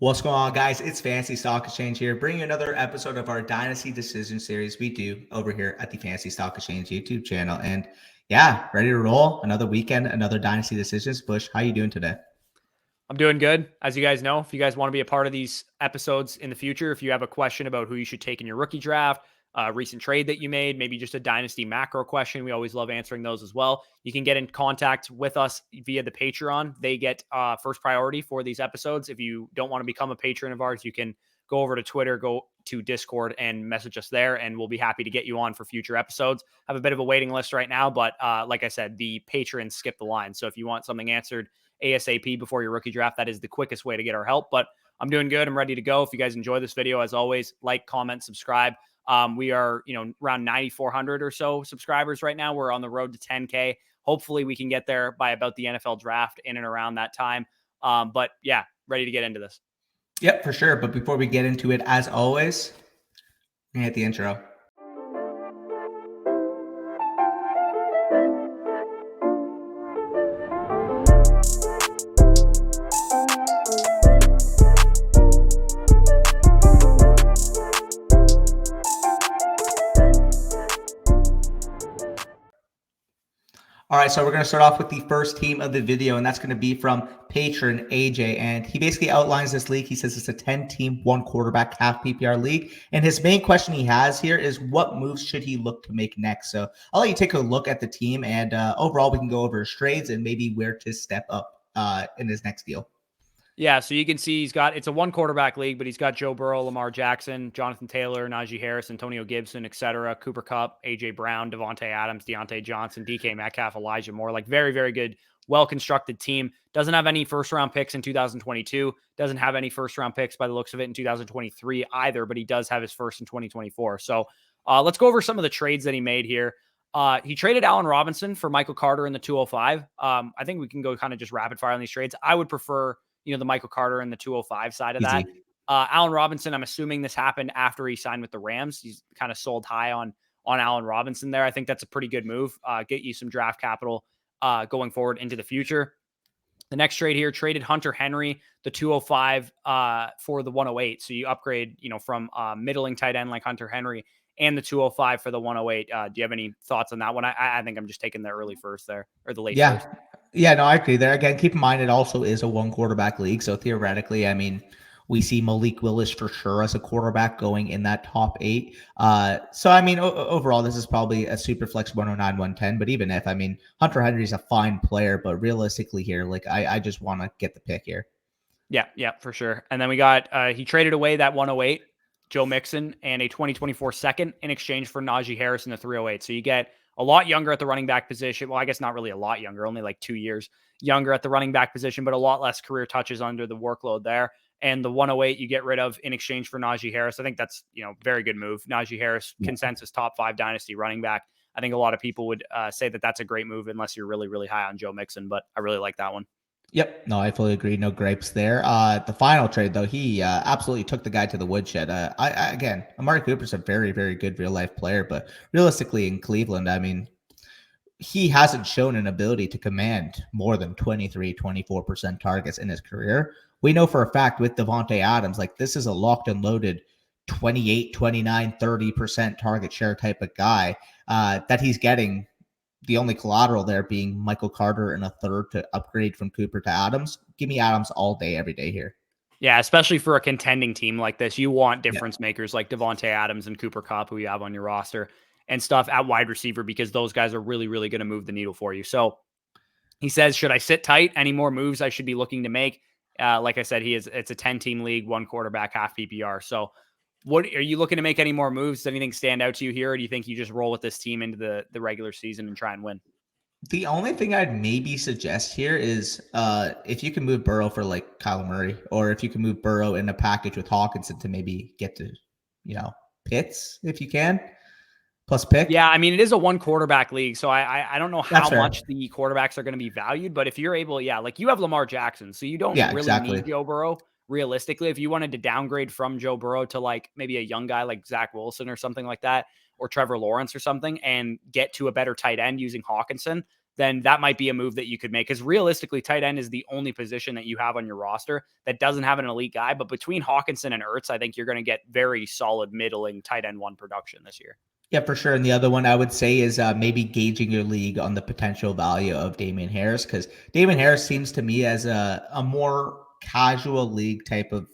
What's going on, guys? It's Fantasy Stock Exchange here, bringing you another episode of our Dynasty Decision Series we do over here at the Fantasy Stock Exchange YouTube channel. And yeah, ready to roll. Another weekend, another Dynasty Decisions. Bush, how you doing today? I'm doing good. As you guys know, if you guys want to be a part of these episodes in the future, if you have a question about who you should take in your rookie draft, a recent trade that you made, maybe just a dynasty macro question, we always love answering those as well. You can get in contact with us via the Patreon. They get first priority for these episodes. If you don't want to become a patron of ours, you can go over to Twitter, go to Discord and message us there, and we'll be happy to get you on for future episodes. I have a bit of a waiting list right now, but like I said, the patrons skip the line. So if you want something answered ASAP before your rookie draft, that is the quickest way to get our help. But I'm doing good. I'm ready to go. If you guys enjoy this video, as always, like, comment, subscribe. We are, around 9,400 or so subscribers right now. We're on the road to 10K. Hopefully we can get there by about the NFL draft in and around that time. But yeah, ready to get into this. Yep, for sure. But before we get into it, as always, we hit the intro. All right, so we're going to start off with the first team of the video, and that's going to be from Patron AJ. And he basically outlines this league. He says it's a 10-team, one quarterback, half PPR league. And his main question he has here is what moves should he look to make next? So I'll let you take a look at the team, and overall, we can go over his trades and maybe where to step up in his next deal. Yeah, so you can see it's a one quarterback league, but he's got Joe Burrow, Lamar Jackson, Jonathan Taylor, Najee Harris, Antonio Gibson, etc., Cooper Kupp, AJ Brown, Devontae Adams, Deontay Johnson, DK Metcalf, Elijah Moore. Like very, very good, well-constructed team. Doesn't have any first-round picks in 2022. Doesn't have any first-round picks by the looks of it in 2023 either, but he does have his first in 2024. So let's go over some of the trades that he made here. He traded Allen Robinson for Michael Carter in the 205. I think we can go kind of just rapid fire on these trades. I would prefer the Michael Carter and the 205 side of that. Allen Robinson, I'm assuming this happened after he signed with the Rams. He's kind of sold high on Allen Robinson there. I think that's a pretty good move. Get you some draft capital going forward into the future. The next trade here, traded Hunter Henry, the 205 for the 108. So you upgrade, from middling tight end like Hunter Henry and the 205 for the 108. Do you have any thoughts on that one? I think I'm just taking the early first there, or the late first. Yeah, no, I agree there. Again, keep in mind it also is a one quarterback league. So theoretically, I mean, we see Malik Willis for sure as a quarterback going in that top 8. So, I mean, overall, this is probably a super flex 109, 110. But even if, I mean, Hunter Henry's a fine player, but realistically here, like I just want to get the pick here. Yeah, for sure. And then we got, he traded away that 108, Joe Mixon, and a 2024 second in exchange for Najee Harris in the 308. So you get a lot younger at the running back position. Well, I guess not really a lot younger, only like 2 years younger at the running back position, but a lot less career touches under the workload there. And the 108 you get rid of in exchange for Najee Harris. I think that's, very good move. Najee Harris, consensus top 5 dynasty running back. I think a lot of people would say that that's a great move unless you're really, really high on Joe Mixon, but I really like that one. Yep. No, I fully agree. No gripes there. The final trade, though, he absolutely took the guy to the woodshed. Again, Amari Cooper's a very, very good real life player, but realistically in Cleveland, I mean, he hasn't shown an ability to command more than 23, 24% targets in his career. We know for a fact with Devontae Adams, like this is a locked and loaded 28, 29, 30% target share type of guy that he's getting. The only collateral there being Michael Carter and a third to upgrade from Cooper to Adams. Give me Adams all day, every day here. Yeah, especially for a contending team like this. You want difference makers like Devontae Adams and Cooper Kupp, who you have on your roster, and stuff at wide receiver, because those guys are really, really going to move the needle for you. So he says, should I sit tight? Any more moves I should be looking to make? Like I said, it's a 10-team league, one quarterback, half PPR. So what are you looking to make any more moves? Does anything stand out to you here? Or do you think you just roll with this team into the regular season and try and win? The only thing I'd maybe suggest here is if you can move Burrow for like Kyler Murray, or if you can move Burrow in a package with Hawkinson to maybe get to, Pitts if you can. Plus pick. Yeah, I mean, it is a one quarterback league, so I don't know how much the quarterbacks are going to be valued, but if you're able, like you have Lamar Jackson, so you don't really need Joe Burrow. Realistically, if you wanted to downgrade from Joe Burrow to like maybe a young guy like Zach Wilson or something like that, or Trevor Lawrence or something, and get to a better tight end using Hawkinson, then that might be a move that you could make. Because realistically, tight end is the only position that you have on your roster that doesn't have an elite guy. But between Hawkinson and Ertz, I think you're going to get very solid middling tight end one production this year. Yeah, for sure. And the other one I would say is maybe gauging your league on the potential value of Damian Harris, because Damian Harris seems to me as a more casual league type of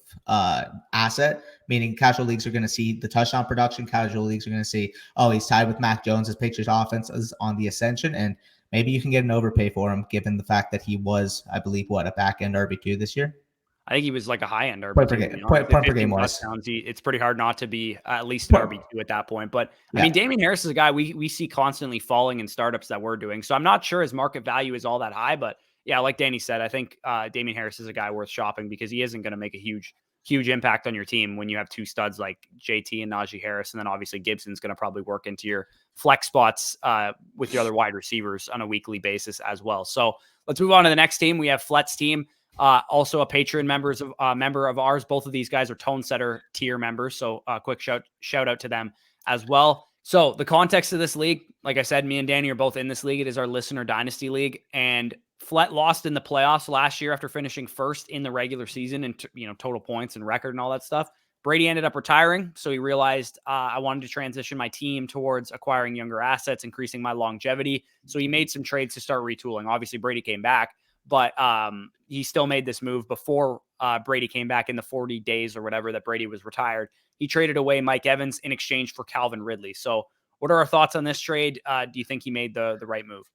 asset, meaning casual leagues are going to see the touchdown production. Casual leagues are going to see, oh, he's tied with Mac Jones. His Patriots offense is on the ascension. And maybe you can get an overpay for him, given the fact that he was, I believe, a back end RB2 this year. I think he was like a high end RB2. Point per game, point per game wise. It's pretty hard not to be at least an RB2 at that point. But I mean, Damian Harris is a guy we see constantly falling in startups that we're doing. So I'm not sure his market value is all that high. But yeah, like Danny said, I think Damian Harris is a guy worth shopping because he isn't going to make a huge impact on your team when you have two studs like JT and Najee Harris. And then obviously Gibson's going to probably work into your flex spots with your other wide receivers on a weekly basis as well. So let's move on to the next team. We have Flett's team. Also a Patron member of ours. Both of these guys are tone setter tier members. So quick shout out to them as well. So the context of this league, like I said, me and Danny are both in this league. It is our listener dynasty league, and Flett lost in the playoffs last year after finishing first in the regular season and total points and record and all that stuff. Brady ended up retiring, so he realized I wanted to transition my team towards acquiring younger assets, increasing my longevity. So he made some trades to start retooling. Obviously, Brady came back, but he still made this move before Brady came back in the 40 days or whatever that Brady was retired. He traded away Mike Evans in exchange for Calvin Ridley. So what are our thoughts on this trade? Do you think he made the right move?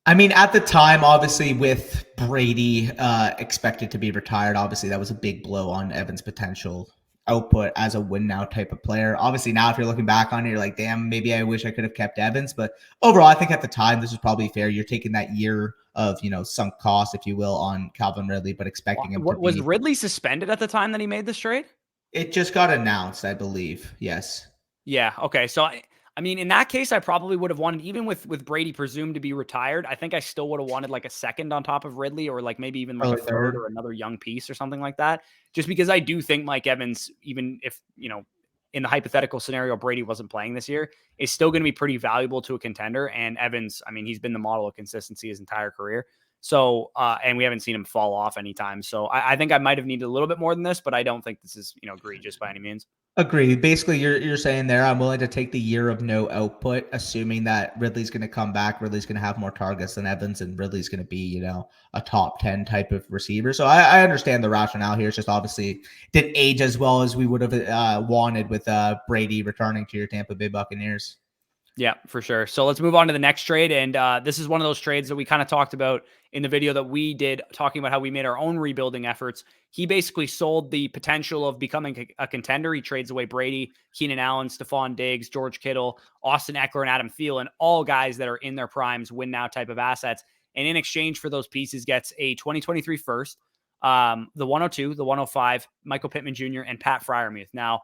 I mean, at the time, obviously, with Brady expected to be retired, obviously that was a big blow on Evans' potential output as a win now type of player. Obviously, now if you're looking back on it, you're like, damn, maybe I wish I could have kept Evans. But overall, I think at the time, this is probably fair. You're taking that year of, sunk cost, if you will, on Calvin Ridley, but expecting him to was be... Ridley suspended at the time that he made this trade? It just got announced, I believe. Yes. Yeah. Okay. So I mean, in that case, I probably would have wanted, even with Brady presumed to be retired, I think I still would have wanted like a second on top of Ridley, or like maybe even like a third or another young piece or something like that. Just because I do think Mike Evans, even if, in the hypothetical scenario, Brady wasn't playing this year, is still going to be pretty valuable to a contender. And Evans, I mean, he's been the model of consistency his entire career. So, and we haven't seen him fall off anytime. So I think I might have needed a little bit more than this, but I don't think this is, egregious by any means. Agreed. Basically, you're saying there, I'm willing to take the year of no output, assuming that Ridley's going to come back. Ridley's going to have more targets than Evans, and Ridley's going to be, a top 10 type of receiver. So I understand the rationale here. It's just obviously didn't age as well as we would have wanted with Brady returning to your Tampa Bay Buccaneers. Yeah, for sure. So let's move on to the next trade. And this is one of those trades that we kind of talked about in the video that we did, talking about how we made our own rebuilding efforts. He basically sold the potential of becoming a contender. He trades away Brady, Keenan Allen, Stephon Diggs, George Kittle, Austin Eckler, and Adam Thielen, all guys that are in their primes, win now type of assets. And in exchange for those pieces, gets a 2023 first, the 102, the 105, Michael Pittman Jr., and Pat Freiermuth. Now,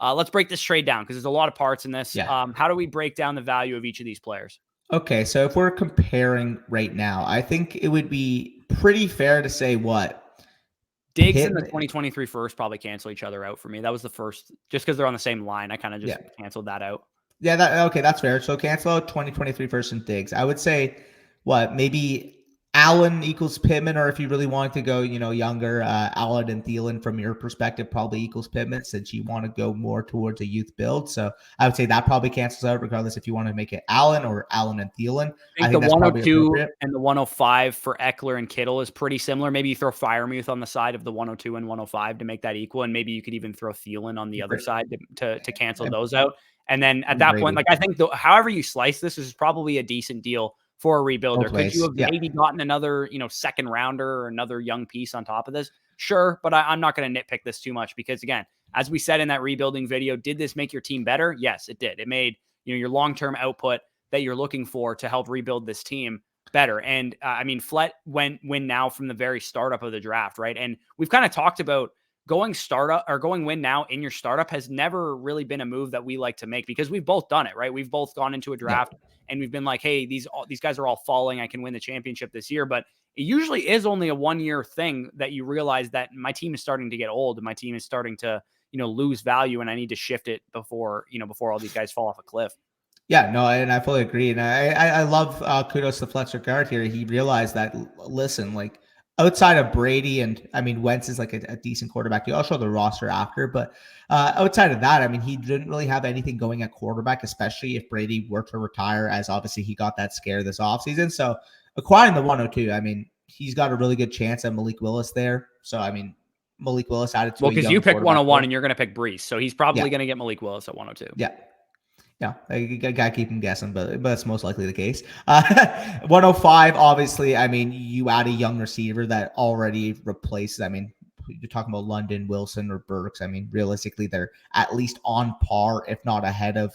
let's break this trade down because there's a lot of parts in this. Yeah. How do we break down the value of each of these players? Okay, so if we're comparing right now, I think it would be pretty fair to say Diggs and the 2023 first probably cancel each other out for me. That was the first, just because they're on the same line. I kind of just canceled that out. Yeah, okay, that's fair. So cancel out 2023 first and Diggs. I would say maybe Allen equals Pittman, or if you really wanted to go, younger, Allen and Thielen from your perspective probably equals Pittman, since you want to go more towards a youth build. So I would say that probably cancels out, regardless if you want to make it Allen or Allen and Thielen. I think the 102 and the 105 for Eckler and Kittle is pretty similar. Maybe you throw Freiermuth on the side of the 102 and 105 to make that equal, and maybe you could even throw Thielen on the other side to cancel those out. And then at that point, I think however you slice this is probably a decent deal for a rebuilder. Could you have maybe gotten another, second rounder or another young piece on top of this? Sure, but I'm not going to nitpick this too much because, again, as we said in that rebuilding video, did this make your team better? Yes, it did. It made your long-term output that you're looking for to help rebuild this team better. And I mean, Flett win now from the very startup of the draft, right? And we've kind of talked about going startup or going win now in your startup has never really been a move that we like to make because we've both done it, right? We've both gone into a draft and we've been like, hey, these guys are all falling. I can win the championship this year. But it usually is only a 1 year thing that you realize that my team is starting to get old and my team is starting to, lose value and I need to shift it before all these guys fall off a cliff. Yeah, no, and I fully agree. And I love kudos to Fletcher Guard here. He realized that, listen, like outside of Brady and I mean, Wentz is like a decent quarterback. I'll show the roster after, but outside of that, I mean, he didn't really have anything going at quarterback, especially if Brady were to retire, as obviously he got that scare this offseason. So acquiring the 102, I mean, he's got a really good chance at Malik Willis there. So, I mean, Malik Willis added to Well, a because you young picked quarterback 101 core. and you're going to pick Brees. So he's Yeah. probably going to get Malik Willis at 102. Yeah. Yeah, I gotta keep him guessing, but that's most likely the case. 105, obviously. I mean, you add a young receiver that already replaces. I mean, you're talking about London, Wilson, or Burks. I mean, realistically, they're at least on par, if not ahead of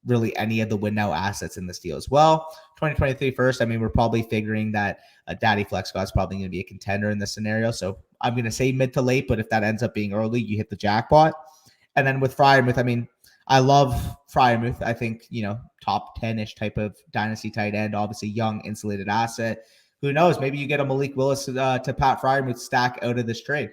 really any of the win now assets in this deal as well. 2023 first. I mean, we're probably figuring that Daddy Flex God's probably going to be a contender in this scenario. So I'm going to say mid to late, but if that ends up being early, you hit the jackpot. And then with Freiermuth, I mean, I love Freiermuth. I think, top 10-ish type of dynasty tight end, obviously young, insulated asset. Who knows? Maybe you get a Malik Willis to Pat Freiermuth stack out of this trade.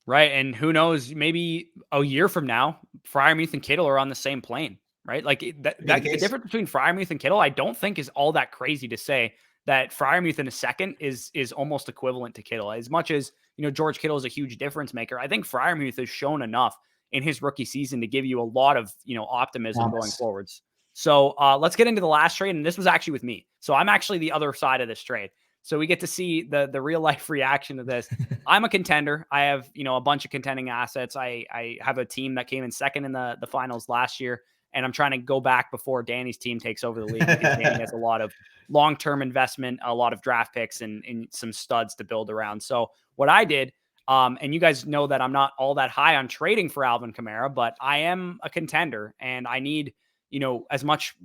Right. And who knows, maybe a year from now, Freiermuth and Kittle are on the same plane, right? Like the difference between Freiermuth and Kittle, I don't think is all that crazy to say that Freiermuth in a second is almost equivalent to Kittle. As much as, George Kittle is a huge difference maker, I think Freiermuth has shown enough in his rookie season to give you a lot of, optimism going forwards. So let's get into the last trade. And this was actually with me. So I'm actually the other side of this trade. So we get to see the real life reaction to this. I'm a contender. I have, a bunch of contending assets. I have a team that came in second in the finals last year, and I'm trying to go back before Danny's team takes over the league because Danny has a lot of long-term investment, a lot of draft picks, and some studs to build around. So what I did, and you guys know that I'm not all that high on trading for Alvin Kamara, but I am a contender, and I need as much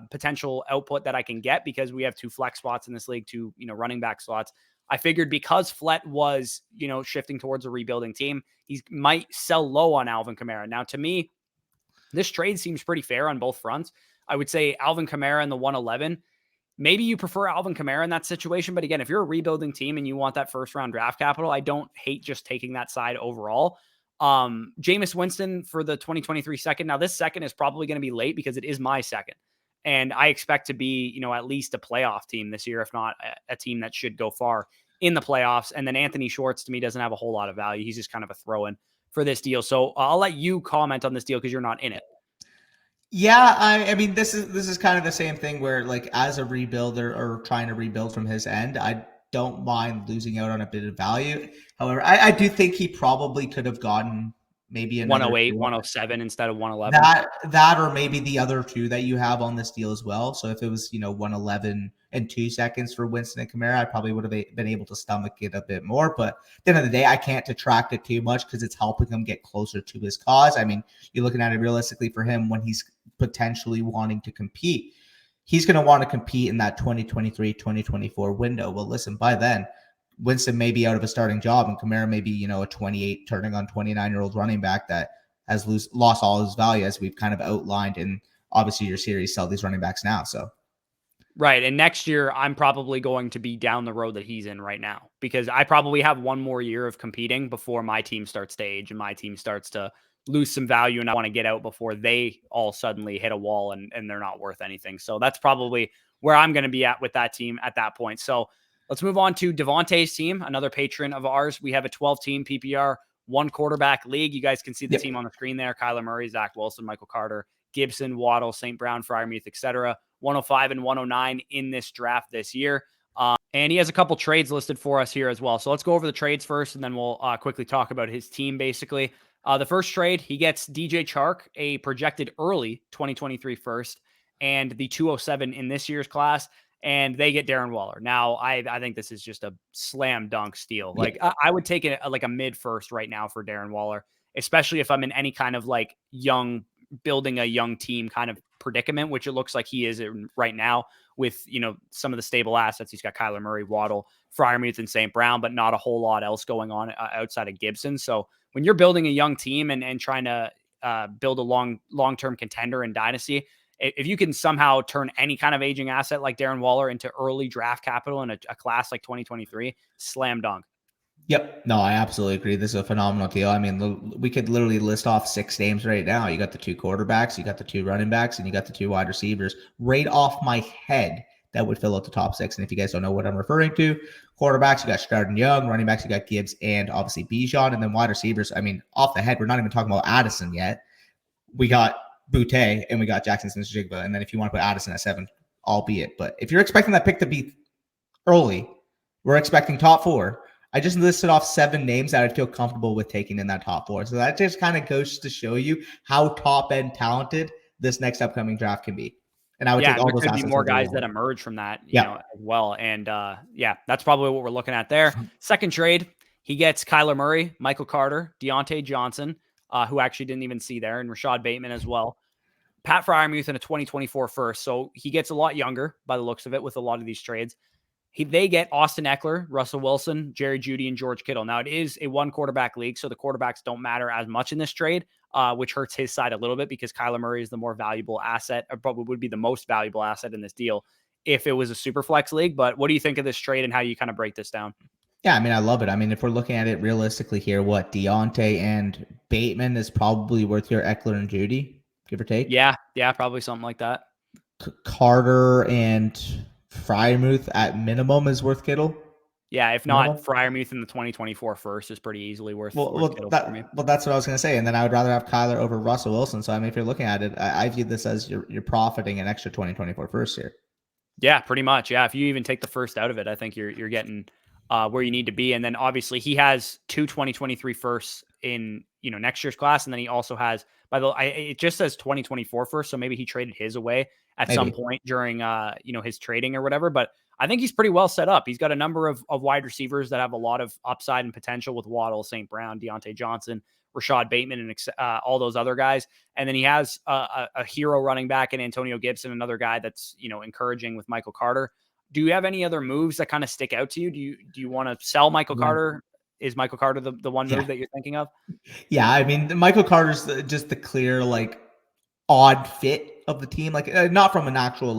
potential output that I can get because we have 2 flex spots in this league, 2, running back slots. I figured because Flett was, shifting towards a rebuilding team, he might sell low on Alvin Kamara. Now, to me, this trade seems pretty fair on both fronts. I would say Alvin Kamara in the 111. Maybe you prefer Alvin Kamara in that situation. But again, if you're a rebuilding team and you want that first round draft capital, I don't hate just taking that side overall. Jameis Winston for the 2023 second. Now, this second is probably going to be late because it is my second. And I expect to be, at least a playoff team this year, if not a team that should go far in the playoffs. And then Anthony Schwartz, to me, doesn't have a whole lot of value. He's just kind of a throw-in for this deal. So I'll let you comment on this deal because you're not in it. Yeah, I mean, this is kind of the same thing where, like, as a rebuilder or trying to rebuild from his end, I don't mind losing out on a bit of value. However, I do think he probably could have gotten maybe another 108, 107 instead of 111. That or maybe the other 2 that you have on this deal as well. So if it was 111 and 2 seconds for Winston and Kamara, I probably would have been able to stomach it a bit more. But at the end of the day, I can't detract it too much because it's helping him get closer to his cause. I mean, you're looking at it realistically for him when he's potentially wanting to compete. He's going to want to compete in that 2023-2024 window. Well, listen, by then, Winston may be out of a starting job and Kamara may be, a 28 turning on 29-year-old running back that has lost all his value, as we've kind of outlined in obviously your series. Sell these running backs now. So right. And next year, I'm probably going to be down the road that he's in right now because I probably have one more year of competing before my team starts to age and my team starts to lose some value. And I want to get out before they all suddenly hit a wall and they're not worth anything. So that's probably where I'm going to be at with that team at that point. So let's move on to Devontae's team, another patron of ours. We have a 12-team PPR, 1 quarterback league. You guys can see the team on the screen there. Kyler Murray, Zach Wilson, Michael Carter, Gibson, Waddle, St. Brown, Freiermuth, etc. 105 and 109 in this draft this year. And he has a couple trades listed for us here as well. So let's go over the trades first, and then we'll quickly talk about his team, basically. The first trade, he gets DJ Chark, a projected early 2023 first, and the 207 in this year's class, and they get Darren Waller. Now, I think this is just a slam dunk steal. Like, I would take it like a mid first right now for Darren Waller, especially if I'm in any kind of like building a young team kind of predicament, which it looks like he is right now with, some of the stable assets. He's got Kyler Murray, Waddle, Freiermuth, and St. Brown, but not a whole lot else going on outside of Gibson. So when you're building a young team and trying to build a long-term contender in Dynasty, if you can somehow turn any kind of aging asset like Darren Waller into early draft capital in a class like 2023, slam dunk. Yep. No, I absolutely agree. This is a phenomenal deal. I mean, we could literally list off 6 names right now. You got the 2 quarterbacks, you got the 2 running backs, and you got the 2 wide receivers right off my head that would fill out the top 6. And if you guys don't know what I'm referring to, quarterbacks, you got Stroud and Young, running backs, you got Gibbs and obviously Bijan, and then wide receivers. I mean, off the head, we're not even talking about Addison yet. We got Boutte and we got Jackson Smith-Jigba. And then if you want to put Addison at 7, albeit. But if you're expecting that pick to be early, we're expecting top 4. I just listed off 7 names that I'd feel comfortable with taking in that top 4. So that just kind of goes to show you how top end talented this next upcoming draft can be. And I would Yeah, take and all there those could be assets more over guys that one. emerge from that, Yeah. as well. And yeah, that's probably what we're looking at there. Second trade, he gets Kyler Murray, Michael Carter, Deontay Johnson, who actually didn't even see there, and Rashad Bateman as well. Pat Fryermuth in a 2024 first. So he gets a lot younger by the looks of it with a lot of these trades. They get Austin Eckler, Russell Wilson, Jerry Jeudy, and George Kittle. Now, it is a 1 quarterback league, so the quarterbacks don't matter as much in this trade, which hurts his side a little bit because Kyler Murray is the more valuable asset, or probably would be the most valuable asset in this deal if it was a super flex league. But what do you think of this trade and how you kind of break this down? Yeah, I mean, I love it. I mean, if we're looking at it realistically here, what Deontay and Bateman is probably worth your Eckler and Judy, give or take. Yeah, probably something like that. Carter and Fryermuth at minimum is worth Kittle. Yeah, if not, Minimum. Fryermuth in the 2024 first is pretty easily worth Kittle for me. That's what I was going to say. And then I would rather have Kyler over Russell Wilson. So I mean, if you're looking at it, I view this as you're profiting an extra 2024 first here. Yeah, pretty much. Yeah, if you even take the first out of it, I think you're getting where you need to be. And then obviously he has 2 2023 firsts in next year's class, and then he also has it just says 2024 first, so maybe he traded his away at some Maybe. point during his trading or whatever. But I think he's pretty well set up. He's got a number of wide receivers that have a lot of upside and potential with Waddle, St. Brown, Deontay Johnson, Rashad Bateman, and all those other guys. And then he has a hero running back in Antonio Gibson, another guy that's encouraging with Michael Carter. Do you have any other moves that kind of stick out to you? Do you want to sell Michael Carter? Is Michael Carter the one move that you're thinking of? Yeah, I mean, Michael Carter's just the clear odd fit of the team, not from an actual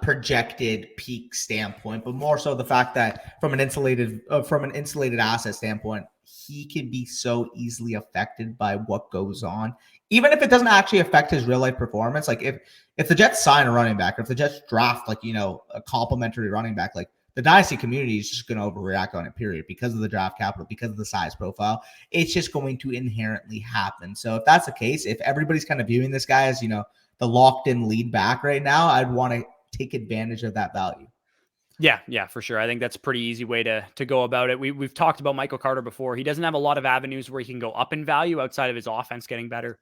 projected peak standpoint, but more so the fact that from an insulated asset standpoint, he can be so easily affected by what goes on, even if it doesn't actually affect his real life performance. Like if the Jets sign a running back, or if the Jets draft a complimentary running back, the Dynasty community is just going to overreact on it, period, because of the draft capital, because of the size profile. It's just going to inherently happen. So if that's the case, if everybody's kind of viewing this guy as, the locked in lead back right now, I'd want to take advantage of that value. Yeah, for sure. I think that's a pretty easy way to go about it. We've talked about Michael Carter before. He doesn't have a lot of avenues where he can go up in value outside of his offense getting better,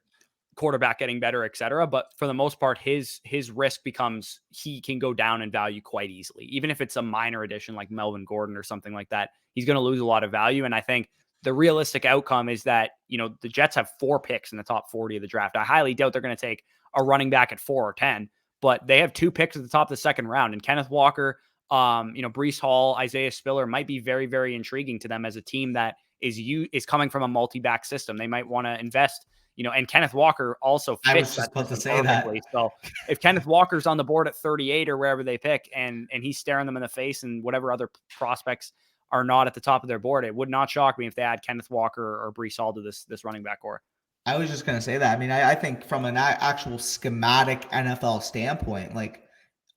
quarterback getting better, etc. But for the most part, his risk becomes he can go down in value quite easily. Even if it's a minor addition like Melvin Gordon or something like that, he's going to lose a lot of value. And I think the realistic outcome is that, the Jets have 4 picks in the top 40 of the draft. I highly doubt they're going to take a running back at 4 or 10, but they have 2 picks at the top of the second round. And Kenneth Walker, Breece Hall, Isaiah Spiller might be very, very intriguing to them as a team that is coming from a multi-back system. They might want to invest, and Kenneth Walker also fits. I was just about to say perfectly. That. So if Kenneth Walker's on the board at 38 or wherever they pick, and he's staring them in the face, and whatever other prospects are not at the top of their board, it would not shock me if they add Kenneth Walker or Breece Hall to this running back core. I was just going to say that. I mean, I think from an actual schematic NFL standpoint,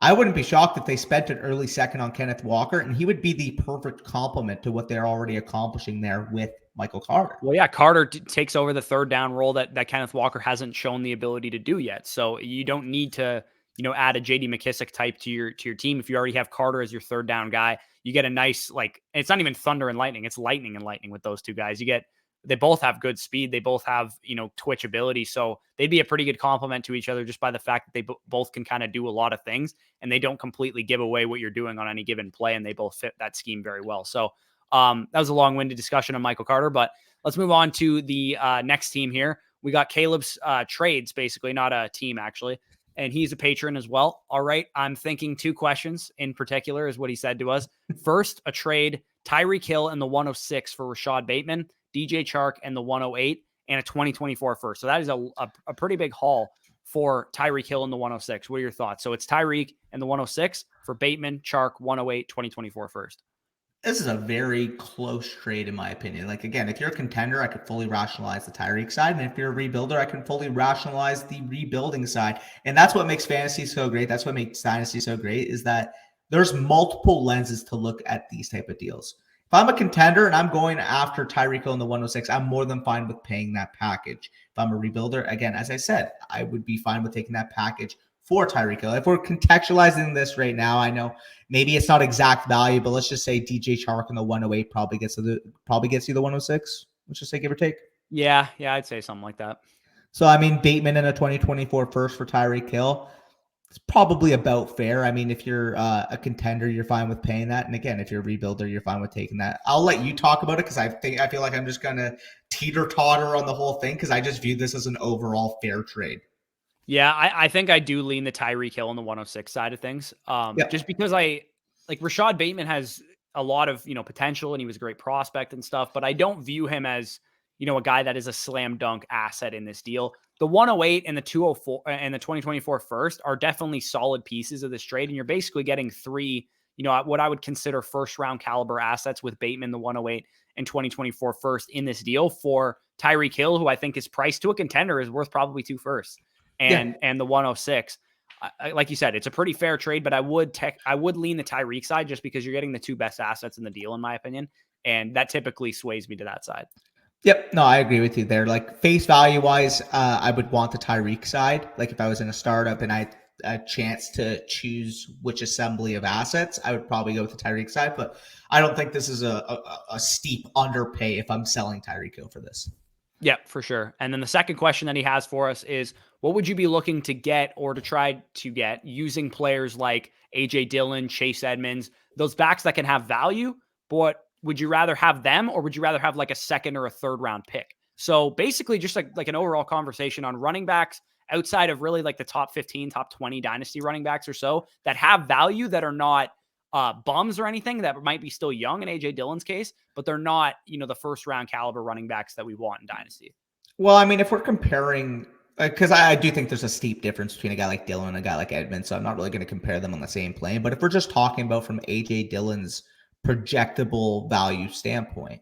I wouldn't be shocked if they spent an early second on Kenneth Walker, and he would be the perfect complement to what they're already accomplishing there with Michael Carter. Well, yeah, Carter takes over the third down role that Kenneth Walker hasn't shown the ability to do yet. So you don't need to, add a JD McKissick type to your team. If you already have Carter as your third down guy, you get a nice, it's not even thunder and lightning. It's lightning and lightning with those two guys. They both have good speed. They both have, twitch ability. So they'd be a pretty good complement to each other just by the fact that they both can kind of do a lot of things, and they don't completely give away what you're doing on any given play. And they both fit that scheme very well. So that was a long-winded discussion on Michael Carter, but let's move on to the next team here. We got Caleb's trades, basically, not a team actually. And he's a patron as well. All right. I'm thinking 2 questions in particular is what he said to us. First, a trade, Tyreek Hill and the 106 for Rashad Bateman, DJ Chark and the 108, and a 2024 first. So that is a pretty big haul for Tyreek Hill and the 106. What are your thoughts? So it's Tyreek and the 106 for Bateman, Chark, 108, 2024 first. This is a very close trade, in my opinion. Like, again, if you're a contender, I could fully rationalize the Tyreek side. And if you're a rebuilder, I can fully rationalize the rebuilding side. And that's what makes fantasy so great. That's what makes Dynasty so great, is that there's multiple lenses to look at these type of deals. If I'm a contender and I'm going after Tyreek Hill in the 106, I'm more than fine with paying that package. If I'm a rebuilder, again, as I said, I would be fine with taking that package for Tyreek Hill. If we're contextualizing this right now, I know maybe it's not exact value, but let's just say DJ Chark in the 108 probably gets you the 106. Let's just say give or take. Yeah, I'd say something like that. So I mean, Bateman in a 2024 first for Tyreek Hill, it's probably about fair. I mean, if you're a contender, you're fine with paying that, and again, if you're a rebuilder, you're fine with taking that. I'll let you talk about it because I feel like I'm just gonna teeter totter on the whole thing because I just view this as an overall fair trade. Yeah, I think I do lean the Tyreek Hill on the 106 side of things. Yep. Just because I like Rashad Bateman has a lot of, potential and he was a great prospect and stuff, but I don't view him as, a guy that is a slam dunk asset in this deal. The 108 and the 204 and the 2024 first are definitely solid pieces of this trade. And you're basically getting three, what I would consider first round caliber assets with Bateman, the 108 and 2024 first in this deal for Tyreek Hill, who I think is priced to a contender is worth probably two firsts. And the 106. Like you said, it's a pretty fair trade, but I would lean the Tyreek side just because you're getting the two best assets in the deal, in my opinion. And that typically sways me to that side. Yep. No, I agree with you there. Like face value wise, I would want the Tyreek side. Like if I was in a startup and I had a chance to choose which assembly of assets, I would probably go with the Tyreek side. But I don't think this is a steep underpay if I'm selling Tyreek Hill for this. Yeah, for sure. And then the second question that he has for us is, what would you be looking to get or to try to get using players like AJ Dillon, Chase Edmonds, those backs that can have value, but would you rather have them or would you rather have like a second or a third round pick? So basically just like an overall conversation on running backs outside of really like the top 15, top 20 dynasty running backs or so that have value that are not bums or anything that might be still young in AJ Dillon's case, but they're not, the first round caliber running backs that we want in Dynasty. Well, I mean, if we're comparing, because I do think there's a steep difference between a guy like Dillon and a guy like Edmonds, so I'm not really going to compare them on the same plane. But if we're just talking about from AJ Dillon's projectable value standpoint,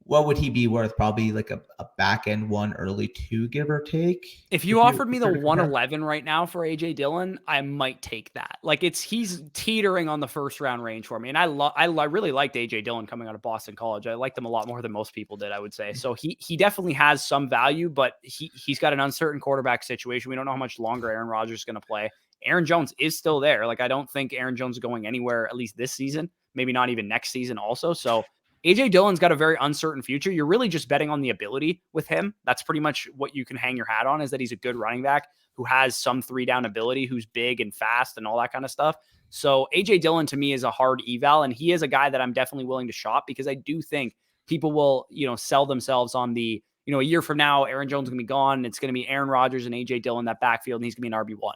what would he be worth? Probably like a back end one, early two, give or take. If you offered me the 111 right now for AJ Dillon, I might take that. Like he's teetering on the first round range for me. And I really liked AJ Dillon coming out of Boston College. I liked him a lot more than most people did, I would say. So he definitely has some value, but he's got an uncertain quarterback situation. We don't know how much longer Aaron Rodgers is going to play. Aaron Jones is still there. Like I don't think Aaron Jones is going anywhere, at least this season, maybe not even next season also. So AJ Dillon's got a very uncertain future. You're really just betting on the ability with him. That's pretty much what you can hang your hat on, is that he's a good running back who has some 3-down ability, who's big and fast and all that kind of stuff. So AJ Dillon to me is a hard eval, and he is a guy that I'm definitely willing to shop because I do think people will, sell themselves on the, a year from now, Aaron Jones is going to be gone. And it's going to be Aaron Rodgers and AJ Dillon that backfield, and he's going to be an RB1.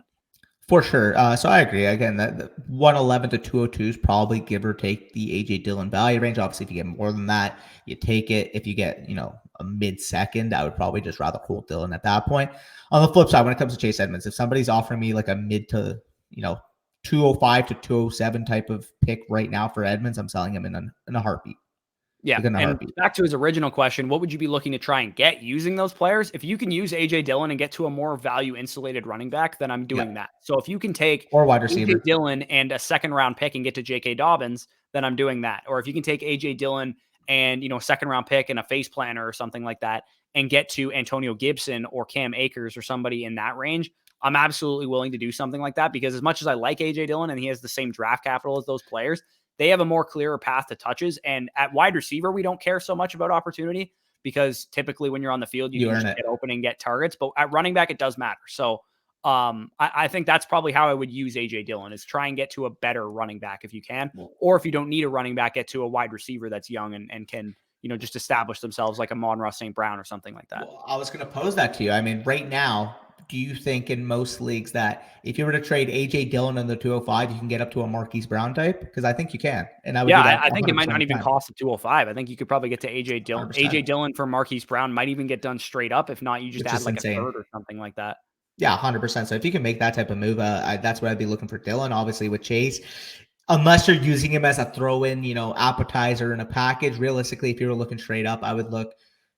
For sure. So I agree. Again, that 111 to 202 is probably give or take the AJ Dillon value range. Obviously, if you get more than that, you take it. If you get, a mid-second, I would probably just rather hold Dillon at that point. On the flip side, when it comes to Chase Edmonds, if somebody's offering me like a mid to, 205 to 207 type of pick right now for Edmonds, I'm selling him in a heartbeat. Yeah. And back to his original question, what would you be looking to try and get using those players? If you can use AJ Dillon and get to a more value insulated running back, then I'm doing that. So if you can take or wide receiver AJ Dillon and a second round pick and get to J.K. Dobbins, then I'm doing that. Or if you can take AJ Dillon and, a second round pick and a face planner or something like that and get to Antonio Gibson or Cam Akers or somebody in that range, I'm absolutely willing to do something like that because as much as I like AJ Dillon and he has the same draft capital as those players, they have a more clearer path to touches. And at wide receiver, we don't care so much about opportunity because typically when you're on the field, you can just get open and get targets. But at running back, it does matter. So I think that's probably how I would use AJ Dillon is try and get to a better running back if you can. Or if you don't need a running back, get to a wide receiver that's young and can, just establish themselves like a Amon-Ra St. Brown or something like that. Well, I was going to pose that to you. I mean, right now, do you think in most leagues that if you were to trade AJ Dillon in the 205, you can get up to a Marquise Brown type? Because I think you can. And I think it might not even cost a 205. I think you could probably get to AJ Dillon. 100%. AJ Dillon for Marquise Brown might even get done straight up. If not, you just add like insane. A third or something like that. Yeah, 100%. So if you can make that type of move, that's what I'd be looking for Dillon. Obviously with Chase, unless you're using him as a throw-in, appetizer in a package. Realistically, if you were looking straight up, I would look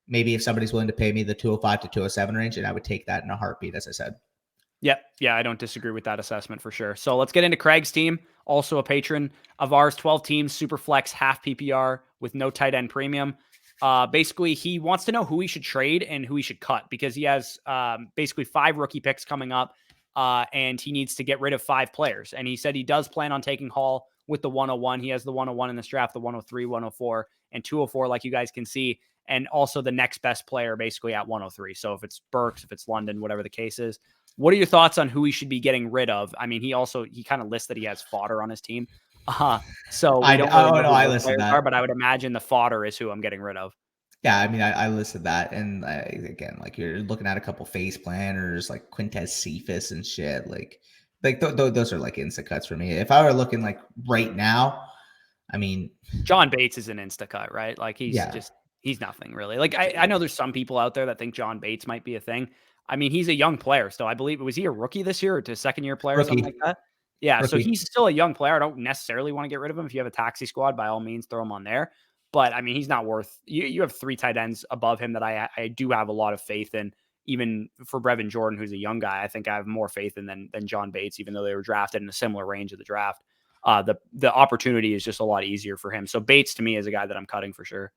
maybe if somebody's willing to pay me the 205 to 207 range, and I would take that in a heartbeat, as I said. Yep. Yeah, I don't disagree with that assessment for sure. So let's get into Craig's team, also a patron of ours, 12 teams, super flex, half PPR with no tight end premium. Basically, he wants to know who he should trade and who he should cut because he has basically 5 rookie picks coming up, and he needs to get rid of 5 players. And he said he does plan on taking Hall with the 101. He has the 101 in this draft, the 103, 104, and 204, like you guys can see, and also the next best player basically at 103. So if it's Burks, if it's London, whatever the case is. What are your thoughts on who he should be getting rid of? I mean, he kind of lists that he has fodder on his team. So we don't really know who the players are, but I would imagine the fodder is who I'm getting rid of. Yeah, I mean, I listed that, and again, like you're looking at a couple face planners like Quintez Cephas and shit. Like those are like insta cuts for me. If I were looking like right now, I mean, John Bates is an insta cut, right? Like he's nothing really. Like I know there's some people out there that think John Bates might be a thing. I mean, he's a young player still. I believe, was he a rookie this year or a second-year player or something like that? Yeah, rookie. So he's still a young player. I don't necessarily want to get rid of him. If you have a taxi squad, by all means, throw him on there. But, I mean, he's not worth – you have 3 tight ends above him that I do have a lot of faith in. Even for Brevin Jordan, who's a young guy, I think I have more faith in than John Bates, even though they were drafted in a similar range of the draft. The opportunity is just a lot easier for him. So Bates, to me, is a guy that I'm cutting for sure.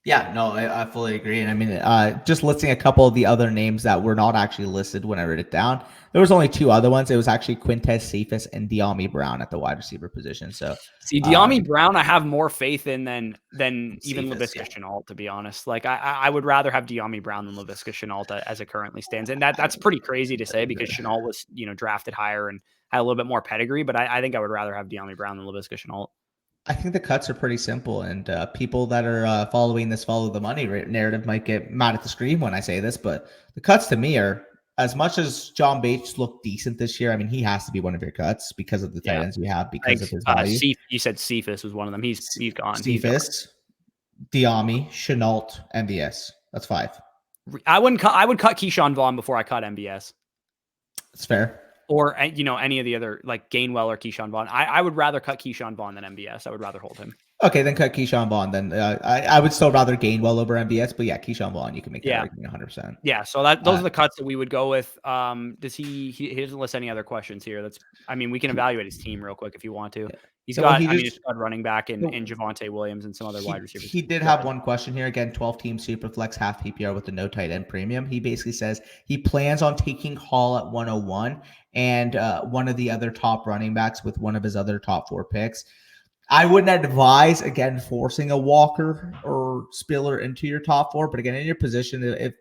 Yeah, no, I fully agree. And I mean, just listing a couple of the other names that were not actually listed when I wrote it down. There was only 2 other ones. It was actually Quintez Cephas and De'Ami Brown at the wide receiver position. So see, De'Ami Brown, I have more faith in than even Laviska Shenault, to be honest. Like I would rather have De'Ami Brown than Laviska Shenault as it currently stands. And that's pretty crazy to say because Shenault was, drafted higher and had a little bit more pedigree, but I think I would rather have De'Ami Brown than Laviska Shenault. I think the cuts are pretty simple, and people that are following this follow the money narrative might get mad at the screen when I say this, but the cuts to me are, as much as John Bates looked decent this year, I mean, he has to be one of your cuts because of the tight ends we have, because of his value. You said Cephas was one of them. He's gone. Cephas, De'Ami, Shenault, MVS. That's 5. I would cut Keyshawn Vaughn before I cut MVS. That's fair. Or, any of the other, like Gainwell or Keyshawn Vaughn. I would rather cut Keyshawn Vaughn than MVS. I would rather hold him. Okay, then cut Keyshawn Vaughn. Then I would still rather Gainwell over MVS, but yeah, Keyshawn Vaughn, you can make that argument 100%. Yeah, so those are the cuts that we would go with. Does he doesn't list any other questions here. We can evaluate his team real quick if you want to. He's got a stud running back in Javonte Williams and some other wide receivers. He did have one question here. Again, 12-team Superflex, half PPR with the no tight end premium. He basically says he plans on taking Hall at 101 and one of the other top running backs with one of his other top 4 picks. I wouldn't advise, again, forcing a Walker or Spiller into your top 4. But again, in your position, if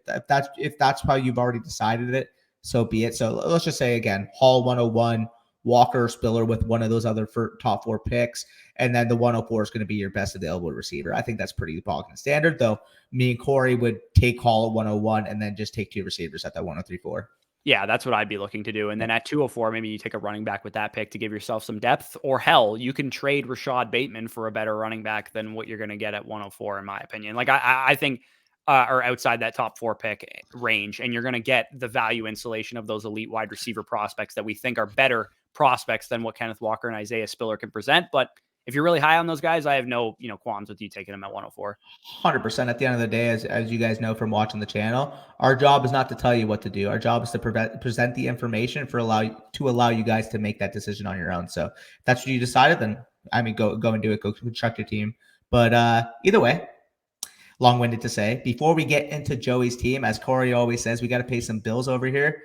that's how you've already decided it, so be it. So let's just say, again, Hall 101, Walker or Spiller with one of those other top 4 picks, and then the 104 is going to be your best available receiver. I think that's pretty bog standard, though. Me and Corey would take Hall at 101 and then just take 2 receivers at that 103-4. Yeah, that's what I'd be looking to do. And then at 204, maybe you take a running back with that pick to give yourself some depth. Or hell, you can trade Rashad Bateman for a better running back than what you're going to get at 104, in my opinion. Like I think or outside that top 4 pick range, and you're going to get the value insulation of those elite wide receiver prospects that we think are better prospects than what Kenneth Walker and Isaiah Spiller can present. But if you're really high on those guys, I have no, qualms with you taking them at 104. 100%. At the end of the day, as you guys know from watching the channel, our job is not to tell you what to do. Our job is to present the information to allow you guys to make that decision on your own. So if that's what you decided, then go and do it. Go construct your team. But either way, long-winded to say, before we get into Joey's team, as Corey always says, we got to pay some bills over here.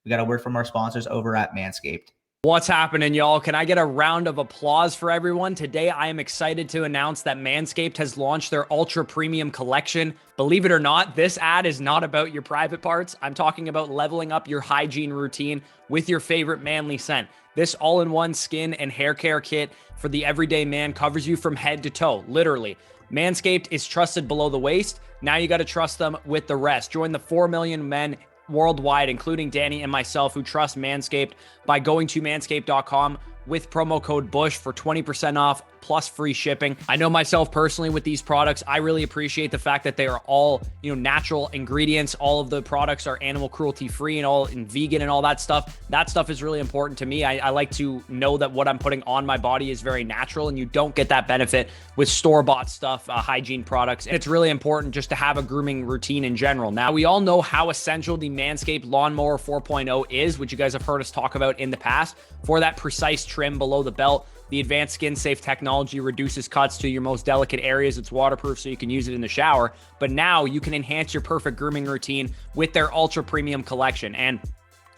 We got a word from our sponsors over at Manscaped. What's happening, y'all? Can I get a round of applause for everyone? Today, I am excited to announce that Manscaped has launched their Ultra Premium Collection. Believe it or not, this ad is not about your private parts. I'm talking about leveling up your hygiene routine with your favorite manly scent. This all-in-one skin and hair care kit for the everyday man covers you from head to toe, literally. Manscaped is trusted below the waist. Now you got to trust them with the rest. Join the 4 million men worldwide, including Danny and myself, who trust Manscaped by going to manscaped.com with promo code BUSH for 20% off plus free shipping. I know myself personally with these products, I really appreciate the fact that they are all, natural ingredients. All of the products are animal cruelty free and vegan and all that stuff. That stuff is really important to me. I like to know that what I'm putting on my body is very natural, and you don't get that benefit with store-bought stuff, hygiene products. And it's really important just to have a grooming routine in general. Now, we all know how essential the Manscaped Lawnmower 4.0 is, which you guys have heard us talk about in the past, for that precise trim below the belt. The advanced skin-safe technology reduces cuts to your most delicate areas. It's waterproof, so you can use it in the shower. But now you can enhance your perfect grooming routine with their ultra premium collection. And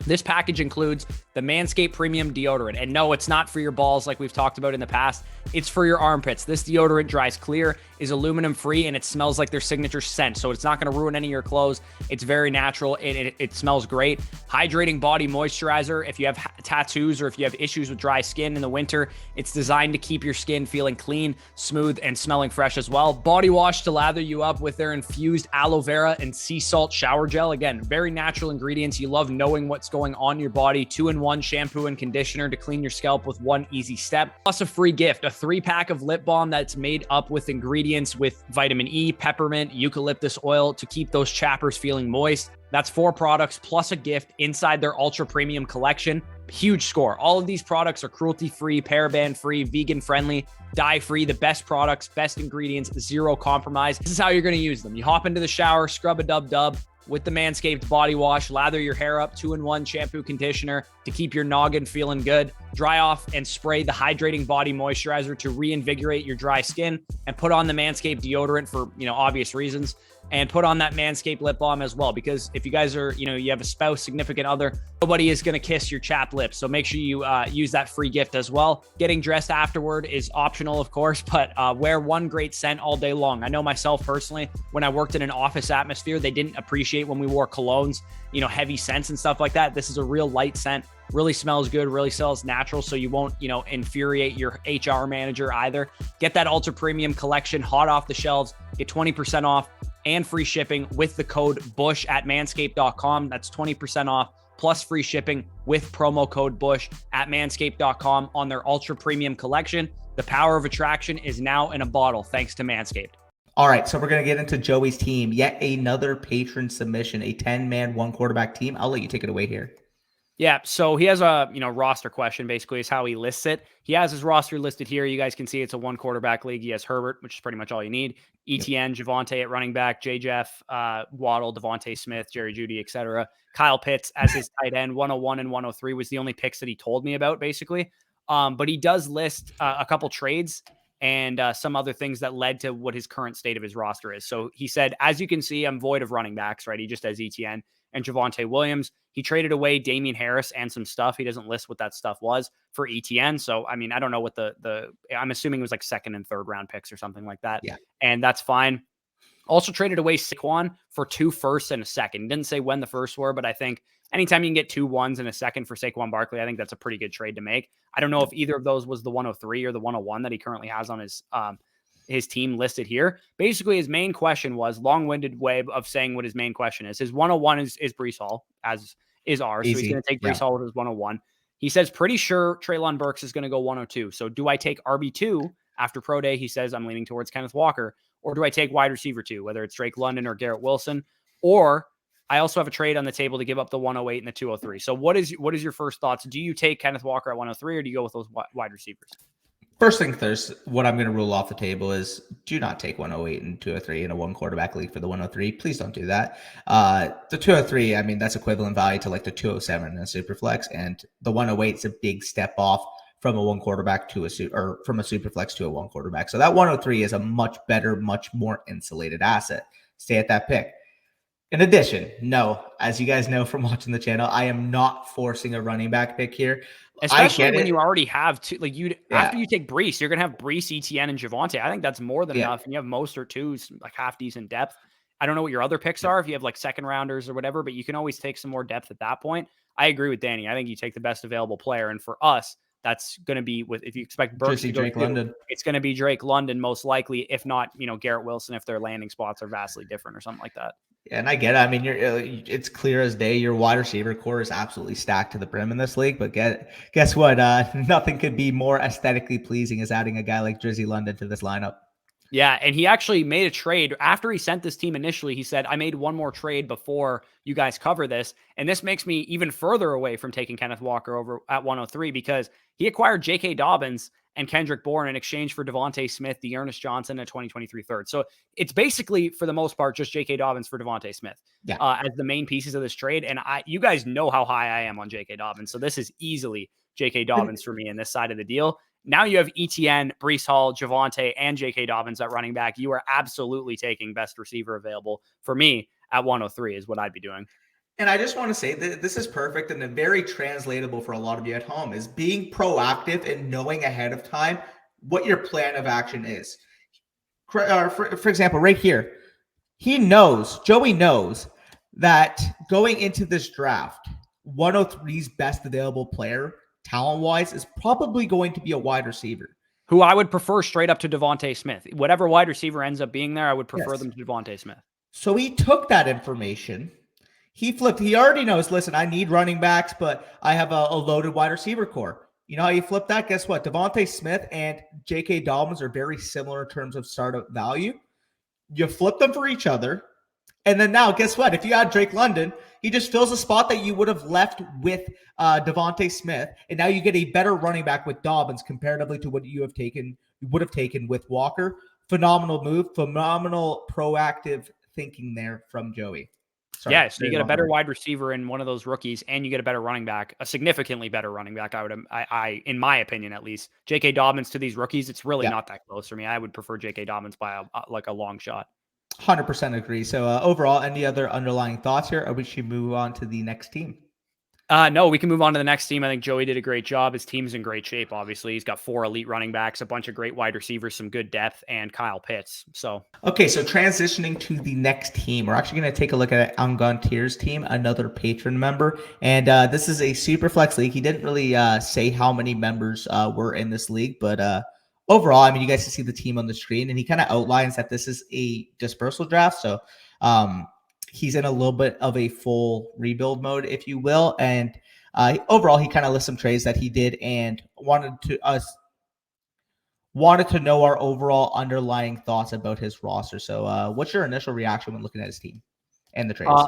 this package includes the Manscaped Premium Deodorant. And no, it's not for your balls like we've talked about in the past. It's for your armpits. This deodorant dries clear, is aluminum free, and it smells like their signature scent. So it's not going to ruin any of your clothes. It's very natural. It smells great. Hydrating body moisturizer. If you have tattoos or if you have issues with dry skin in the winter, it's designed to keep your skin feeling clean, smooth, and smelling fresh as well. Body wash to lather you up with their infused aloe vera and sea salt shower gel. Again, very natural ingredients. You love knowing what's going on your body. 2-in-1 shampoo and conditioner to clean your scalp with one easy step. Plus a free gift, a 3-pack of lip balm that's made up with ingredients with vitamin E, peppermint, eucalyptus oil to keep those chappers feeling moist. That's 4 products plus a gift inside their ultra premium collection. Huge score. All of these products are cruelty-free, paraben-free, vegan-friendly, dye-free, the best products, best ingredients, zero compromise. This is how you're going to use them. You hop into the shower, scrub a dub-dub with the Manscaped body wash, lather your hair up, 2-in-1 shampoo conditioner to keep your noggin feeling good, dry off and spray the hydrating body moisturizer to reinvigorate your dry skin, and put on the Manscaped deodorant for, obvious reasons, and put on that Manscaped lip balm as well, because if you guys are, you have a spouse, significant other, nobody is going to kiss your chapped lips. So make sure you use that free gift as well. Getting dressed afterward is optional, of course, but wear one great scent all day long. I know myself personally, when I worked in an office atmosphere, they didn't appreciate when we wore colognes, heavy scents and stuff like that. This is a real light scent. Really smells good, really smells natural, so you won't, infuriate your HR manager either. Get that ultra premium collection hot off the shelves. Get 20% off and free shipping with the code BUSH at manscaped.com. That's 20% off plus free shipping with promo code BUSH at manscaped.com on their ultra premium collection. The power of attraction is now in a bottle thanks to Manscaped. All right, so we're going to get into Joey's team. Yet another patron submission, a 10-man, 1-quarterback team. I'll let you take it away here. Yeah, so he has a roster question, basically, is how he lists it. He has his roster listed here. You guys can see it's a 1-quarterback league. He has Herbert, which is pretty much all you need. ETN, Javonte at running back, Jeff, Waddle, Devontae Smith, Jerry Jeudy, etc. Kyle Pitts as his tight end. 101 and 103 was the only picks that he told me about, basically. But he does list a couple trades and some other things that led to what his current state of his roster is. So he said, as you can see, I'm void of running backs, right? He just has ETN and Javonte Williams. He traded away Damian Harris and some stuff. He doesn't list what that stuff was for ETN. So, I mean, I don't know what I'm assuming it was like 2nd and 3rd round picks or something like that. Yeah. And that's fine. Also traded away Saquon for 2 firsts and a second. Didn't say when the firsts were, but I think anytime you can get 2 1s and a second for Saquon Barkley, I think that's a pretty good trade to make. I don't know if either of those was the 103 or the 101 that he currently has on his team listed here. Basically, his main question was long-winded way of saying what his main question is. His 101 is Breece Hall, as is ours. Easy. So he's going to take Breece Hall with his 101. He says, pretty sure Treylon Burks is going to go 102. So do I take RB2 after Pro Day? He says, I'm leaning towards Kenneth Walker. Or do I take wide receiver 2, whether it's Drake London or Garrett Wilson? Or I also have a trade on the table to give up the 108 and the 203. So what is your first thoughts? Do you take Kenneth Walker at 103 or do you go with those wide receivers? First thing first, what I'm going to rule off the table is do not take 108 and 203 in a 1-quarterback league for the 103. Please don't do that. The 203, I mean, that's equivalent value to like the 207 in a super flex, and the 108 is a big step off from a 1-quarterback to from a super flex to a 1-quarterback. So that 103 is a much better, much more insulated asset. Stay at that pick. In addition, no, as you guys know from watching the channel, I am not forcing a running back pick here. Especially when you already have two, after you take Breece, you're going to have Breece, ETN, and Javonte. I think that's more than enough. And you have most or twos, like half decent depth. I don't know what your other picks are if you have like 2nd rounders or whatever, but you can always take some more depth at that point. I agree with Danny. I think you take the best available player. And for us, that's going to be if you expect Burks to go Drake London. It's going to be Drake London most likely, if not, Garrett Wilson, if their landing spots are vastly different or something like that. And I get it. I mean, it's clear as day. Your wide receiver core is absolutely stacked to the brim in this league. But guess what? Nothing could be more aesthetically pleasing as adding a guy like Drizzy London to this lineup. Yeah, and he actually made a trade after he sent this team initially. He said, I made one more trade before you guys cover this. And this makes me even further away from taking Kenneth Walker over at 103 because he acquired J.K. Dobbins and Kendrick Bourne in exchange for Devontae Smith, the Ernest Johnson, a 2023 third. So it's basically, for the most part, just J.K. Dobbins for Devontae Smith Yeah. as the main pieces of this trade. And you guys know how high I am on J.K. Dobbins. So this is easily J.K. Dobbins for me in this side of the deal. Now you have ETN, Breece Hall, Javonte, and J.K. Dobbins at running back. You are absolutely taking best receiver available for me at 103 is what I'd be doing. And I just want to say that this is perfect and very translatable for a lot of you at home is being proactive and knowing ahead of time what your plan of action is. For example, right here, Joey knows that going into this draft, 103's best available player, talent-wise, is probably going to be a wide receiver. Who I would prefer straight up to Devontae Smith. Whatever wide receiver ends up being there, I would prefer them to Devontae Smith. So he took that information. He flipped. He already knows, listen, I need running backs, but I have a loaded wide receiver core. You know how you flip that? Guess what? Devontae Smith and J.K. Dobbins are very similar in terms of startup value. You flip them for each other. And then now, guess what? If you add Drake London, he just fills a spot that you would have left with Devontae Smith. And now you get a better running back with Dobbins comparatively to what you would have taken with Walker. Phenomenal move, phenomenal proactive thinking there from Joey. So you get a better wide receiver in one of those rookies, and you get a better running back, a significantly better running back. I in my opinion, at least, J.K. Dobbins to these rookies, it's really not that close for me. I would prefer J.K. Dobbins by a long shot. 100% agree. So overall, any other underlying thoughts here, or we should move on to the next team? No, we can move on to the next team. I think Joey did a great job. His team's in great shape, obviously. He's got 4 elite running backs, a bunch of great wide receivers, some good depth, and Kyle Pitts. So transitioning to the next team, we're actually going to take a look at Angantyr's team, another patron member. And this is a super flex league. He didn't really say how many members were in this league, but overall, I mean, you guys can see the team on the screen, and he kind of outlines that this is a dispersal draft. So he's in a little bit of a full rebuild mode, if you will. And overall, he kind of lists some trades that he did and wanted to know our overall underlying thoughts about his roster. So what's your initial reaction when looking at his team and the trades?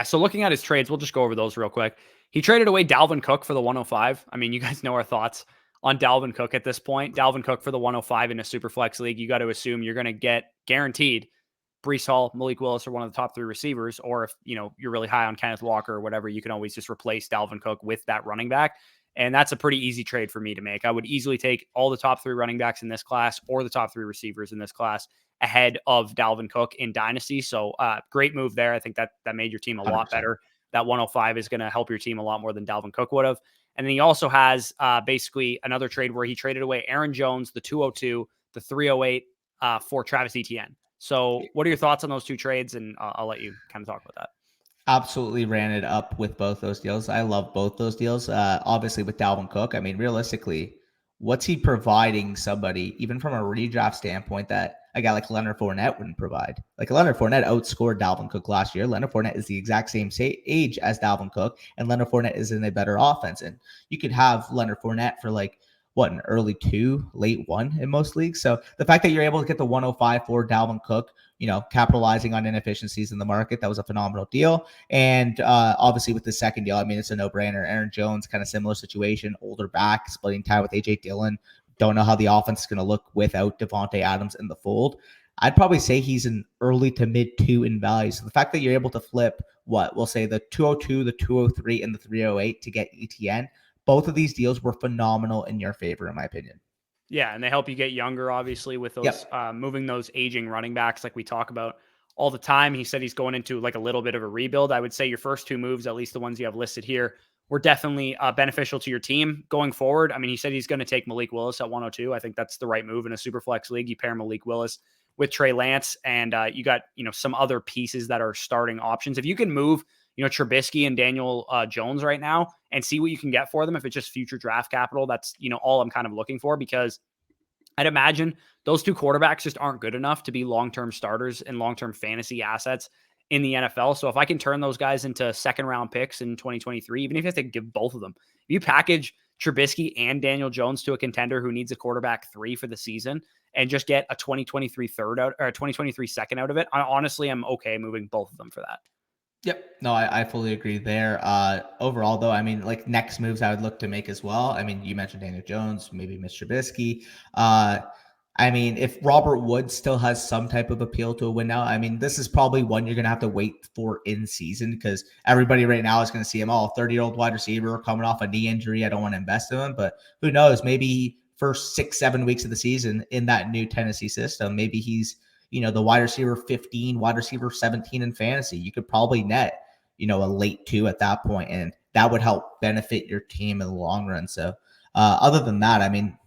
So looking at his trades, we'll just go over those real quick. He traded away Dalvin Cook for the 105. I mean, you guys know our thoughts on Dalvin Cook at this point. Dalvin Cook for the 105 in a super flex league. You got to assume you're going to get guaranteed Breece Hall, Malik Willis are one of the top 3 receivers, or if you're really high on Kenneth Walker or whatever, you can always just replace Dalvin Cook with that running back. And that's a pretty easy trade for me to make. I would easily take all the top 3 running backs in this class or the top 3 receivers in this class ahead of Dalvin Cook in Dynasty. So great move there. I think that made your team a lot 100%. better. That 105 is going to help your team a lot more than Dalvin Cook would have. And then he also has basically another trade where he traded away Aaron Jones, the 202, the 308 for Travis Etienne. So what are your thoughts on those 2 trades? And I'll let you kind of talk about that. Absolutely ran it up with both those deals. I love both those deals. Obviously with Dalvin Cook, I mean, realistically, what's he providing somebody, even from a redraft standpoint, that a guy like Leonard Fournette wouldn't provide? Like Leonard Fournette outscored Dalvin Cook last year. Leonard Fournette is the exact same age as Dalvin Cook, and Leonard Fournette is in a better offense. And you could have Leonard Fournette for an early 2, late 1 in most leagues. So the fact that you're able to get the 105 for Dalvin Cook, capitalizing on inefficiencies in the market, that was a phenomenal deal. And obviously with the second deal, I mean, it's a no-brainer. Aaron Jones, kind of similar situation, older back, splitting time with AJ Dillon. Don't know how the offense is going to look without Devontae Adams in the fold. I'd probably say he's an early to mid 2 in value. So the fact that you're able to flip we'll say the 202, the 203, and the 308 to get ETN, both of these deals were phenomenal in your favor, in my opinion. Yeah, and they help you get younger, obviously, with those moving those aging running backs like we talk about all the time. He said he's going into like a little bit of a rebuild. I would say your first 2 moves, at least the ones you have listed here, were definitely beneficial to your team going forward. I mean, he said he's going to take Malik Willis at 102. I think that's the right move in a super flex league. You pair Malik Willis with Trey Lance, and you got some other pieces that are starting options. If you can move Trubisky and Daniel Jones right now and see what you can get for them. If it's just future draft capital, that's, all I'm kind of looking for, because I'd imagine those 2 quarterbacks just aren't good enough to be long-term starters and long-term fantasy assets in the NFL. So if I can turn those guys into second round picks in 2023, even if you have to give both of them, if you package Trubisky and Daniel Jones to a contender who needs a quarterback 3 for the season and just get a 2023 third out or a 2023 second out of it, I honestly am okay moving both of them for that. Yep. No, I fully agree there. Overall, though, I mean, like next moves I would look to make as well. I mean, you mentioned Daniel Jones, maybe Mr. Trubisky. I mean, if Robert Woods still has some type of appeal to a win now, I mean, this is probably one you're going to have to wait for in season because everybody right now is going to see him, 30-year-old wide receiver coming off a knee injury. I don't want to invest in him, but who knows? Maybe first 6-7 weeks of the season in that new Tennessee system, maybe he's the wide receiver 15, wide receiver 17 in fantasy. You could probably net, a late 2 at that point, and that would help benefit your team in the long run. So other than that, I mean,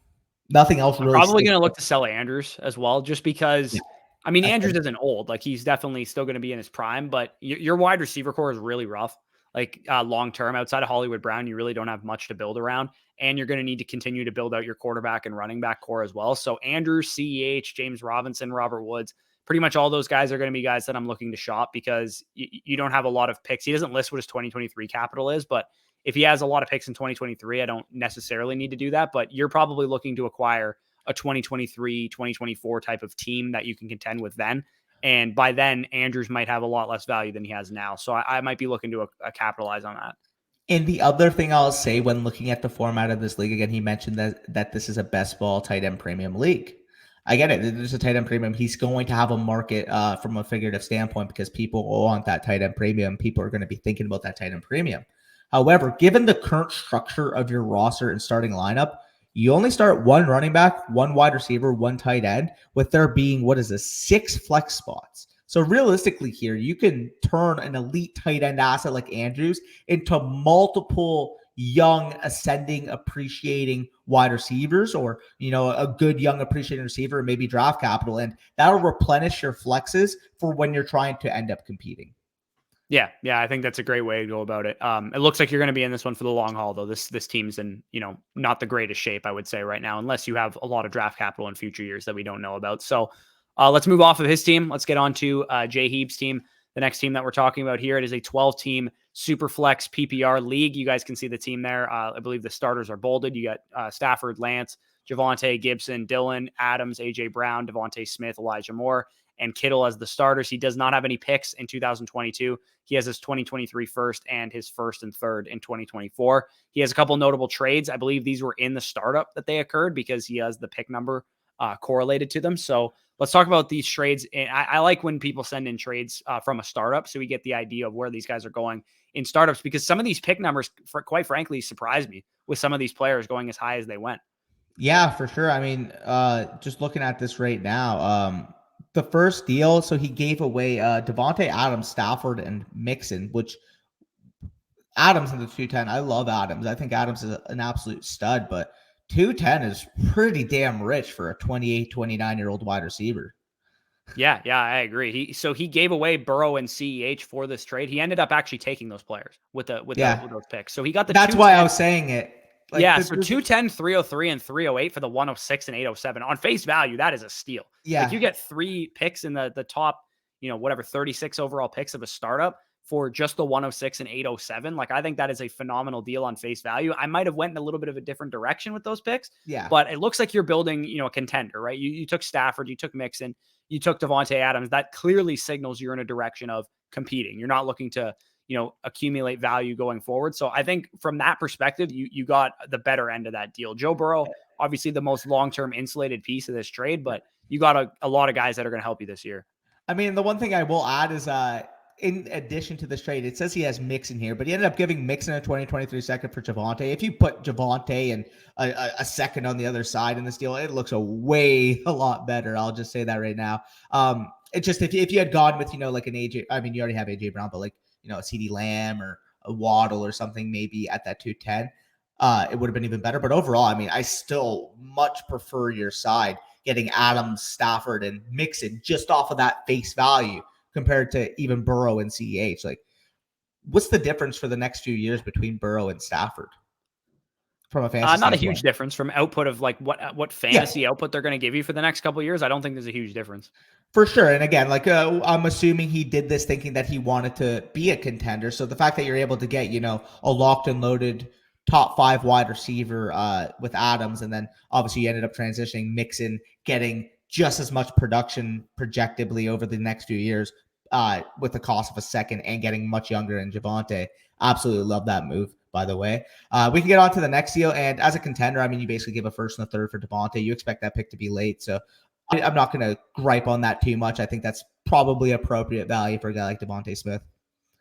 nothing else I'm really. probably going to look to sell Andrews as well, just because, Yeah, I mean, Andrews isn't old. Like, he's definitely still going to be in his prime, but your wide receiver core is really rough. Like, long term, outside of Hollywood Brown, you really don't have much to build around. And you're going to need to continue to build out your quarterback and running back core as well. So Andrews, CEH, James Robinson, Robert Woods, pretty much all those guys are going to be guys that I'm looking to shop because you don't have a lot of picks. He doesn't list what his 2023 capital is, but if he has a lot of picks in 2023, I don't necessarily need to do that. But you're probably looking to acquire a 2023, 2024 type of team that you can contend with then. And by then, Andrews might have a lot less value than he has now. So I might be looking to capitalize on that. And the other thing I'll say when looking at the format of this league, again, he mentioned that this is a best ball tight end premium league. I get it. There's a tight end premium. He's going to have a market from a figurative standpoint because people want that tight end premium. People are going to be thinking about that tight end premium. However, given the current structure of your roster and starting lineup, you only start one running back, one wide receiver, one tight end, with there being, 6 flex spots. So realistically here, you can turn an elite tight end asset like Andrews into multiple young, ascending, appreciating wide receivers or, a good young appreciating receiver, maybe draft capital. And that'll replenish your flexes for when you're trying to end up competing. Yeah, I think that's a great way to go about it. It looks like you're going to be in this one for the long haul, though. This team's in, not the greatest shape, I would say, right now, unless you have a lot of draft capital in future years that we don't know about. So let's move off of his team. Let's get on to Jheebs Team, the next team that we're talking about here. It is a 12-team Superflex PPR league. You guys can see the team there. I believe the starters are bolded. You got Stafford, Lance, Javonte, Gibson, Dillon, Adams, AJ Brown, Devontae Smith, Elijah Moore, and Kittle as the starters. He does not have any picks in 2022. He has his 2023 first and his first and third in 2024. He has a couple notable trades. I believe these were in the startup that they occurred because he has the pick number correlated to them. So let's talk about these trades. And I like when people send in trades from a startup so we get the idea of where these guys are going in startups, because some of these pick numbers, quite frankly, surprised me with some of these players going as high as they went. Yeah, for sure. I mean, just looking at this right now, the first deal, so he gave away Devontae Adams, Stafford, and Mixon, which Adams in the 210. I love Adams. I think Adams is an absolute stud, but 210 is pretty damn rich for a 28, 29-year-old wide receiver. Yeah, I agree. He gave away Burrow and CEH for this trade. He ended up actually taking those players with those picks. So he got the That's why I was saying it. So 210, 303, and 308 for the 106 and 807. On face value, that is a steal. Yeah. Like, you get 3 picks in the top, 36 overall picks of a startup for just the 106 and 807. Like, I think that is a phenomenal deal on face value. I might have went in a little bit of a different direction with those picks. Yeah. But it looks like you're building, a contender, right? You took Stafford, you took Mixon, you took Devontae Adams. That clearly signals you're in a direction of competing. You're not looking to accumulate value going forward. So I think from that perspective, you got the better end of that deal. Joe Burrow, obviously the most long-term insulated piece of this trade, but you got a lot of guys that are going to help you this year. I mean, the one thing I will add is in addition to this trade, it says he has Mixon here, but he ended up giving Mixon a 2023 second for Javonte. If you put Javonte and a second on the other side in this deal, it looks a lot better. I'll just say that right now. It's just if you had gone with, like an AJ, I mean, you already have AJ Brown, but like, a CD Lamb or a Waddle or something maybe at that 210, it would have been even better. But overall, I mean, I still much prefer your side getting Adams, Stafford, and Mixon just off of that face value compared to even Burrow and CEH. Like, what's the difference for the next few years between Burrow and Stafford? from a fantasy Not a standpoint? huge difference from output of like what Yeah, fantasy output they're going to give you for the next couple of years. I don't think there's a huge difference. for sure. And again, like I'm assuming he did this thinking that he wanted to be a contender. So the fact that you're able to get, a locked and loaded top 5 wide receiver with Adams, and then obviously you ended up transitioning Mixon, getting just as much production projectably over the next few years with the cost of a second, and getting much younger in Devontae. Absolutely love that move, by the way. We can get on to the next deal. And as a contender, I mean, you basically give a first and a third for Devontae. You expect that pick to be late. So I'm not going to gripe on that too much. I think that's probably appropriate value for a guy like Devontae Smith.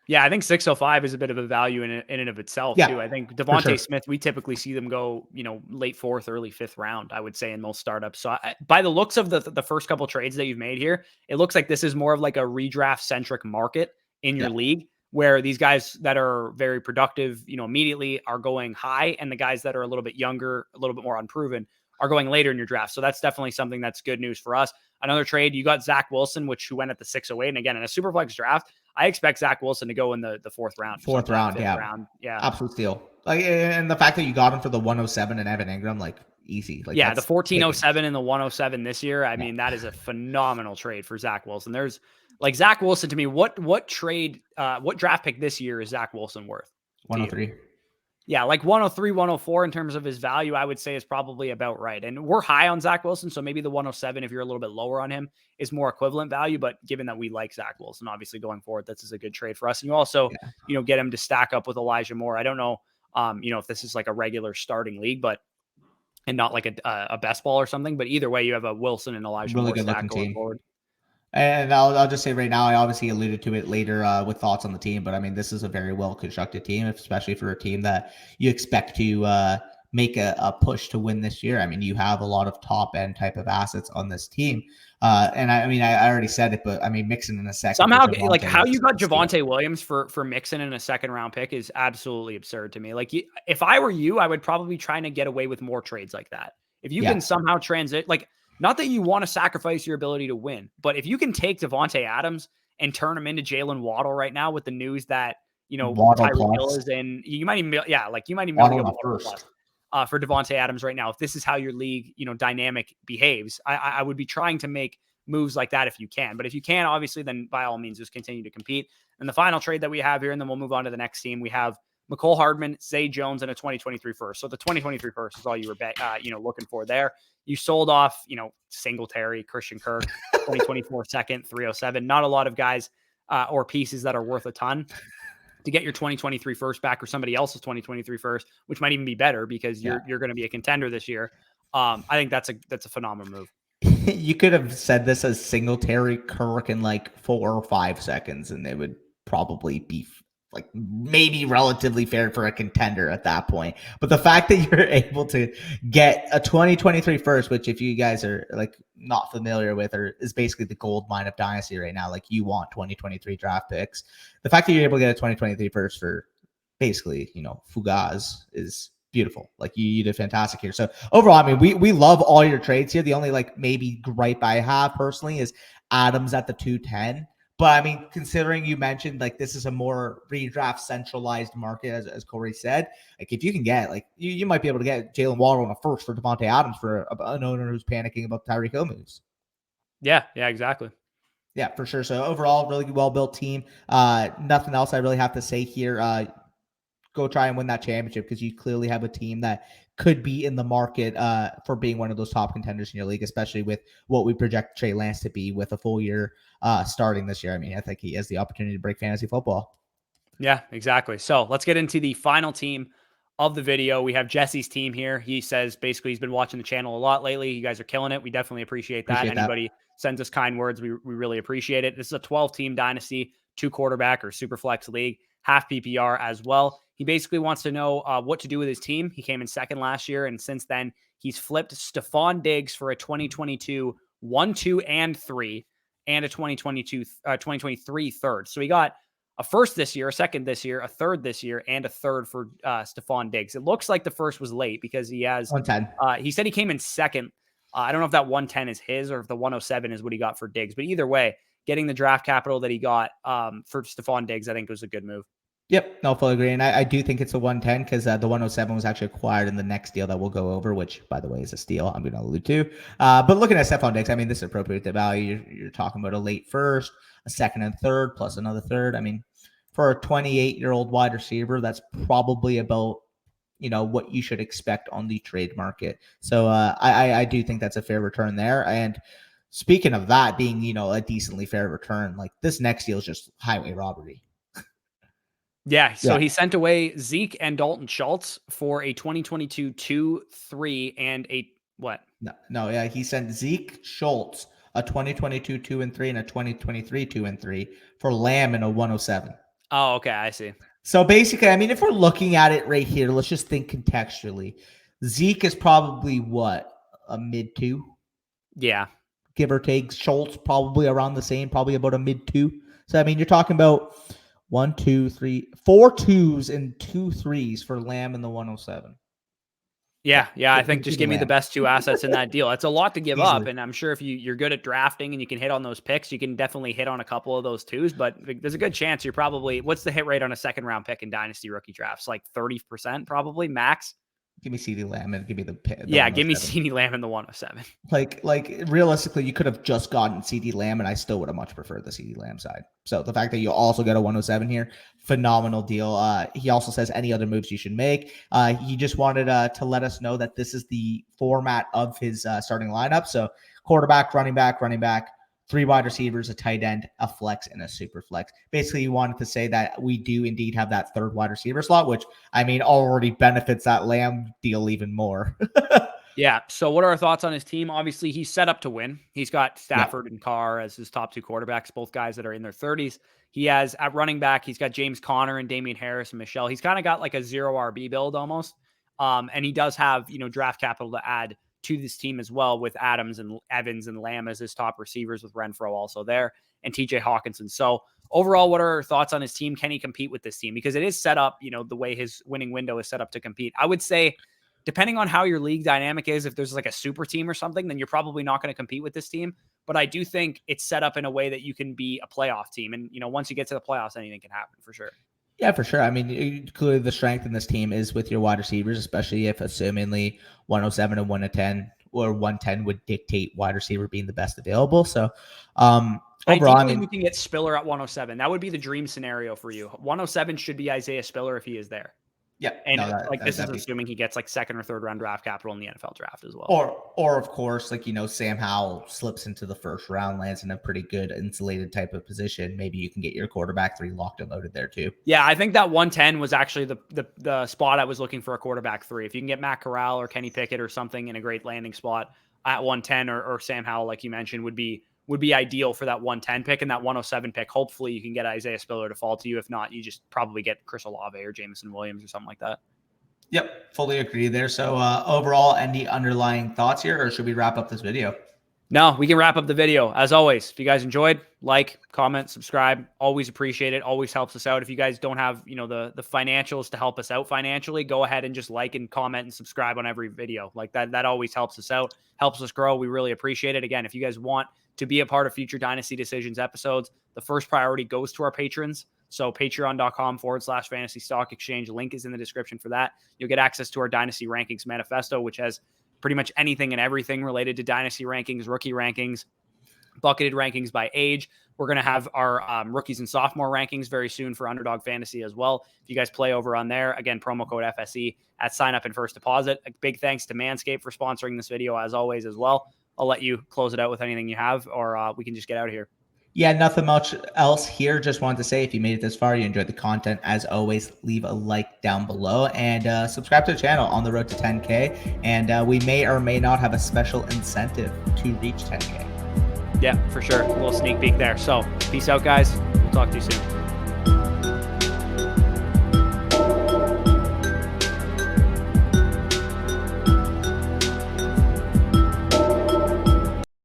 Yeah, I think 605 is a bit of a value in and of itself too. Yeah, I think for Devontae sure. Smith, we typically see them go, late 4th, early 5th round, I would say, in most startups. So by the looks of the first couple trades that you've made here, it looks like this is more of like a redraft centric market in your Yeah. league, where these guys that are very productive, immediately are going high, and the guys that are a little bit younger, a little bit more unproven, are going later in your draft. So that's definitely something that's good news for us. Another trade, you got Zach Wilson, who went at the 608. And again, in a super flex draft, I expect Zach Wilson to go in the 4th round, Fourth round, fifth yeah. round. Yeah. Absolute steal. Like, and the fact that you got him for the 107 and Evan Ingram, like, easy. Like, Yeah, the that's 1407 and the 107 this year. I mean, that is a phenomenal trade for Zach Wilson. There's like Zach Wilson to me, what draft pick this year is Zach Wilson worth? 103. Yeah, like 103, 104 in terms of his value, I would say is probably about right. And we're high on Zach Wilson, so maybe the 107, if you're a little bit lower on him, is more equivalent value. But given that we like Zach Wilson, obviously going forward, this is a good trade for us. And you also, get him to stack up with Elijah Moore. I don't know, if this is like a regular starting league, and not like a best ball or something. But either way, you have a Wilson and Elijah Really Moore good stack looking going team. forward. And I'll just say right now, I obviously alluded to it later with thoughts on the team, but I mean, this is a very well constructed team, especially for a team that you expect to make a push to win this year. I mean, you have a lot of top end type of assets on this team. And I mean, I already said it, but I mean, Mixon in a second. Somehow, like how you got Javonte Williams for Mixon in a 2nd round pick is absolutely absurd to me. Like, if I were you, I would probably be trying to get away with more trades like that. If you can somehow transit, like, not that you want to sacrifice your ability to win, but if you can take Devontae Adams and turn him into Jalen Waddle right now with the news that, Tyreek Hill is in, you might even be able to get Waddle plus for Devontae Adams right now. If this is how your league, dynamic behaves, I would be trying to make moves like that if you can. But if you can't, obviously, then by all means, just continue to compete. And the final trade that we have here, and then we'll move on to the next team, we have McCole Hardman, Zay Jones, and a 2023 first. So the 2023 first is all you were looking for there. You sold off, Singletary, Christian Kirk, 2024 second, 307. Not a lot of guys or pieces that are worth a ton to get your 2023 first back, or somebody else's 2023 first, which might even be better because you're going to be a contender this year. I think that's a phenomenal move. You could have said this as Singletary, Kirk in like 4 or 5 seconds, and they would probably be like maybe relatively fair for a contender at that point. But the fact that you're able to get a 2023 first, which if you guys are like not familiar with, or is basically the gold mine of Dynasty right now, like you want 2023 draft picks. The fact that you're able to get a 2023 first for basically, Fugaz is beautiful. Like you did fantastic here. So overall, I mean, we love all your trades here. The only like maybe gripe I have personally is Adams at the 210. But I mean, considering you mentioned like this is a more redraft centralized market, as Corey said, like if you can get like you might be able to get Jalen Waddle on a first for Devontae Adams for an owner who's panicking about Tyreek Hill moves. Yeah, exactly. Yeah, for sure. So overall, really well built team. Nothing else I really have to say here. Go try and win that championship because you clearly have a team that could be in the market for being one of those top contenders in your league, especially with what we project Trey Lance to be with a full year starting this year. I mean, I think he has the opportunity to break fantasy football. Yeah, exactly. So let's get into the final team of the video. We have Jese's team here. He says basically he's been watching the channel a lot lately. You guys are killing it. We definitely appreciate that. Anybody sends us kind words, we really appreciate it. This is a 12-team dynasty, 2 quarterback or super flex league, half PPR as well. He basically wants to know what to do with his team. He came in second last year, and since then, he's flipped Stephon Diggs for a 2022 1, 2, and 3, and a 2023 third. So he got a first this year, a second this year, a third this year, and a third for Stephon Diggs. It looks like the first was late because he has 110. He said he came in second. I don't know if that 110 is his or if the 107 is what he got for Diggs. But either way, getting the draft capital that he got for Stephon Diggs, I think was a good move. Yep, no, fully agree. And I do think it's a 110 because the 107 was actually acquired in the next deal that we'll go over, which, by the way, is a steal. I'm going to allude to. But looking at Stephon Diggs, I mean, this is appropriate to value. You're talking about a late first, a second and third, plus another third. I mean, for a 28-year-old wide receiver, that's probably about, what you should expect on the trade market. So I do think that's a fair return there. And speaking of that being, a decently fair return, like this next deal is just highway robbery. Yeah, so he sent away Zeke and Dalton Schultz for a 2022 2-3 and a what? Yeah, he sent Zeke Schultz a 2022 2-3 and a 2023 2-3 for Lamb in a 107. Oh, okay, I see. So basically, I mean, if we're looking at it right here, let's just think contextually. Zeke is probably what, a mid 2? Yeah, give or take. Schultz probably around the same, probably about a mid 2. So I mean, you're talking about 4 2s and 2 3s for Lamb in the 107. Yeah. I think just give me the best 2 assets in that deal. It's a lot to give up, and I'm sure if you're good at drafting and you can hit on those picks, you can definitely hit on a couple of those 2s. But there's a good chance you're probably, what's the hit rate on a second round pick in Dynasty rookie drafts? Like 30% probably max. Give me CeeDee Lamb and give me the give me CeeDee Lamb in the 107. Like realistically, you could have just gotten CeeDee Lamb, and I still would have much preferred the CeeDee Lamb side. So the fact that you also get a 107 here, phenomenal deal. He also says any other moves you should make. He just wanted to let us know that this is the format of his starting lineup. So quarterback, running back, 3 wide receivers, a tight end, a flex, and a super flex. Basically, you wanted to say that we do indeed have that 3rd wide receiver slot, which, I mean, already benefits that Lamb deal even more. Yeah. So what are our thoughts on his team? Obviously, he's set up to win. He's got Stafford and Carr as his top 2 quarterbacks, both guys that are in their 30s. He has, at running back, he's got James Conner and Damian Harris and Michelle. He's kind of got like a 0 RB build almost. And he does have, draft capital to add to this team as well, with Adams and Evans and Lamb as his top receivers, with Renfro also there, and TJ Hawkinson. So overall, what are our thoughts on his team? Can he compete with this team? Because it is set up, the way his winning window is set up to compete. I would say, depending on how your league dynamic is, if there's like a super team or something, then you're probably not going to compete with this team. But I do think it's set up in a way that you can be a playoff team. And, once you get to the playoffs, anything can happen for sure. Yeah, for sure. I mean, clearly the strength in this team is with your wide receivers, especially if assumingly 107 and 110 or 110 would dictate wide receiver being the best available. So overall, I mean, you can get Spiller at 107. That would be the dream scenario for you. 107 should be Isaiah Spiller if he is there. Yeah, and this is assuming he gets like 2nd or 3rd round draft capital in the NFL draft as well. Or of course, like, Sam Howell slips into the 1st round, lands in a pretty good insulated type of position. Maybe you can get your quarterback 3 locked and loaded there too. Yeah, I think that 110 was actually the spot I was looking for a quarterback 3. If you can get Matt Corral or Kenny Pickett or something in a great landing spot at 110, or Sam Howell, like you mentioned, would be ideal for that 110 pick, and that 107 pick. Hopefully you can get Isaiah Spiller to fall to you. If not, you just probably get Chris Olave or Jameson Williams or something like that. Yep, fully agree there. So overall, any underlying thoughts here, or should we wrap up this video? No, we can wrap up the video. As always, if you guys enjoyed, like, comment, subscribe. Always appreciate it. Always helps us out. If you guys don't have, the financials to help us out financially, go ahead and just like and comment and subscribe on every video. Like that always helps us out, helps us grow. We really appreciate it. Again, if you guys want to be a part of future Dynasty Decisions episodes, the first priority goes to our patrons. So patreon.com/fantasy stock exchange. Link is in the description for that. You'll get access to our Dynasty Rankings Manifesto, which has pretty much anything and everything related to Dynasty rankings, rookie rankings, bucketed rankings by age. We're going to have our rookies and sophomore rankings very soon for Underdog Fantasy as well. If you guys play over on there, again, promo code FSE at sign up and first deposit. A big thanks to Manscaped for sponsoring this video as always as well. I'll let you close it out with anything you have, or we can just get out of here. Yeah, nothing much else here. Just wanted to say, if you made it this far, you enjoyed the content, as always, leave a like down below and subscribe to the channel on the road to 10K. And we may or may not have a special incentive to reach 10K. Yeah, for sure. A little sneak peek there. So peace out, guys. We'll talk to you soon.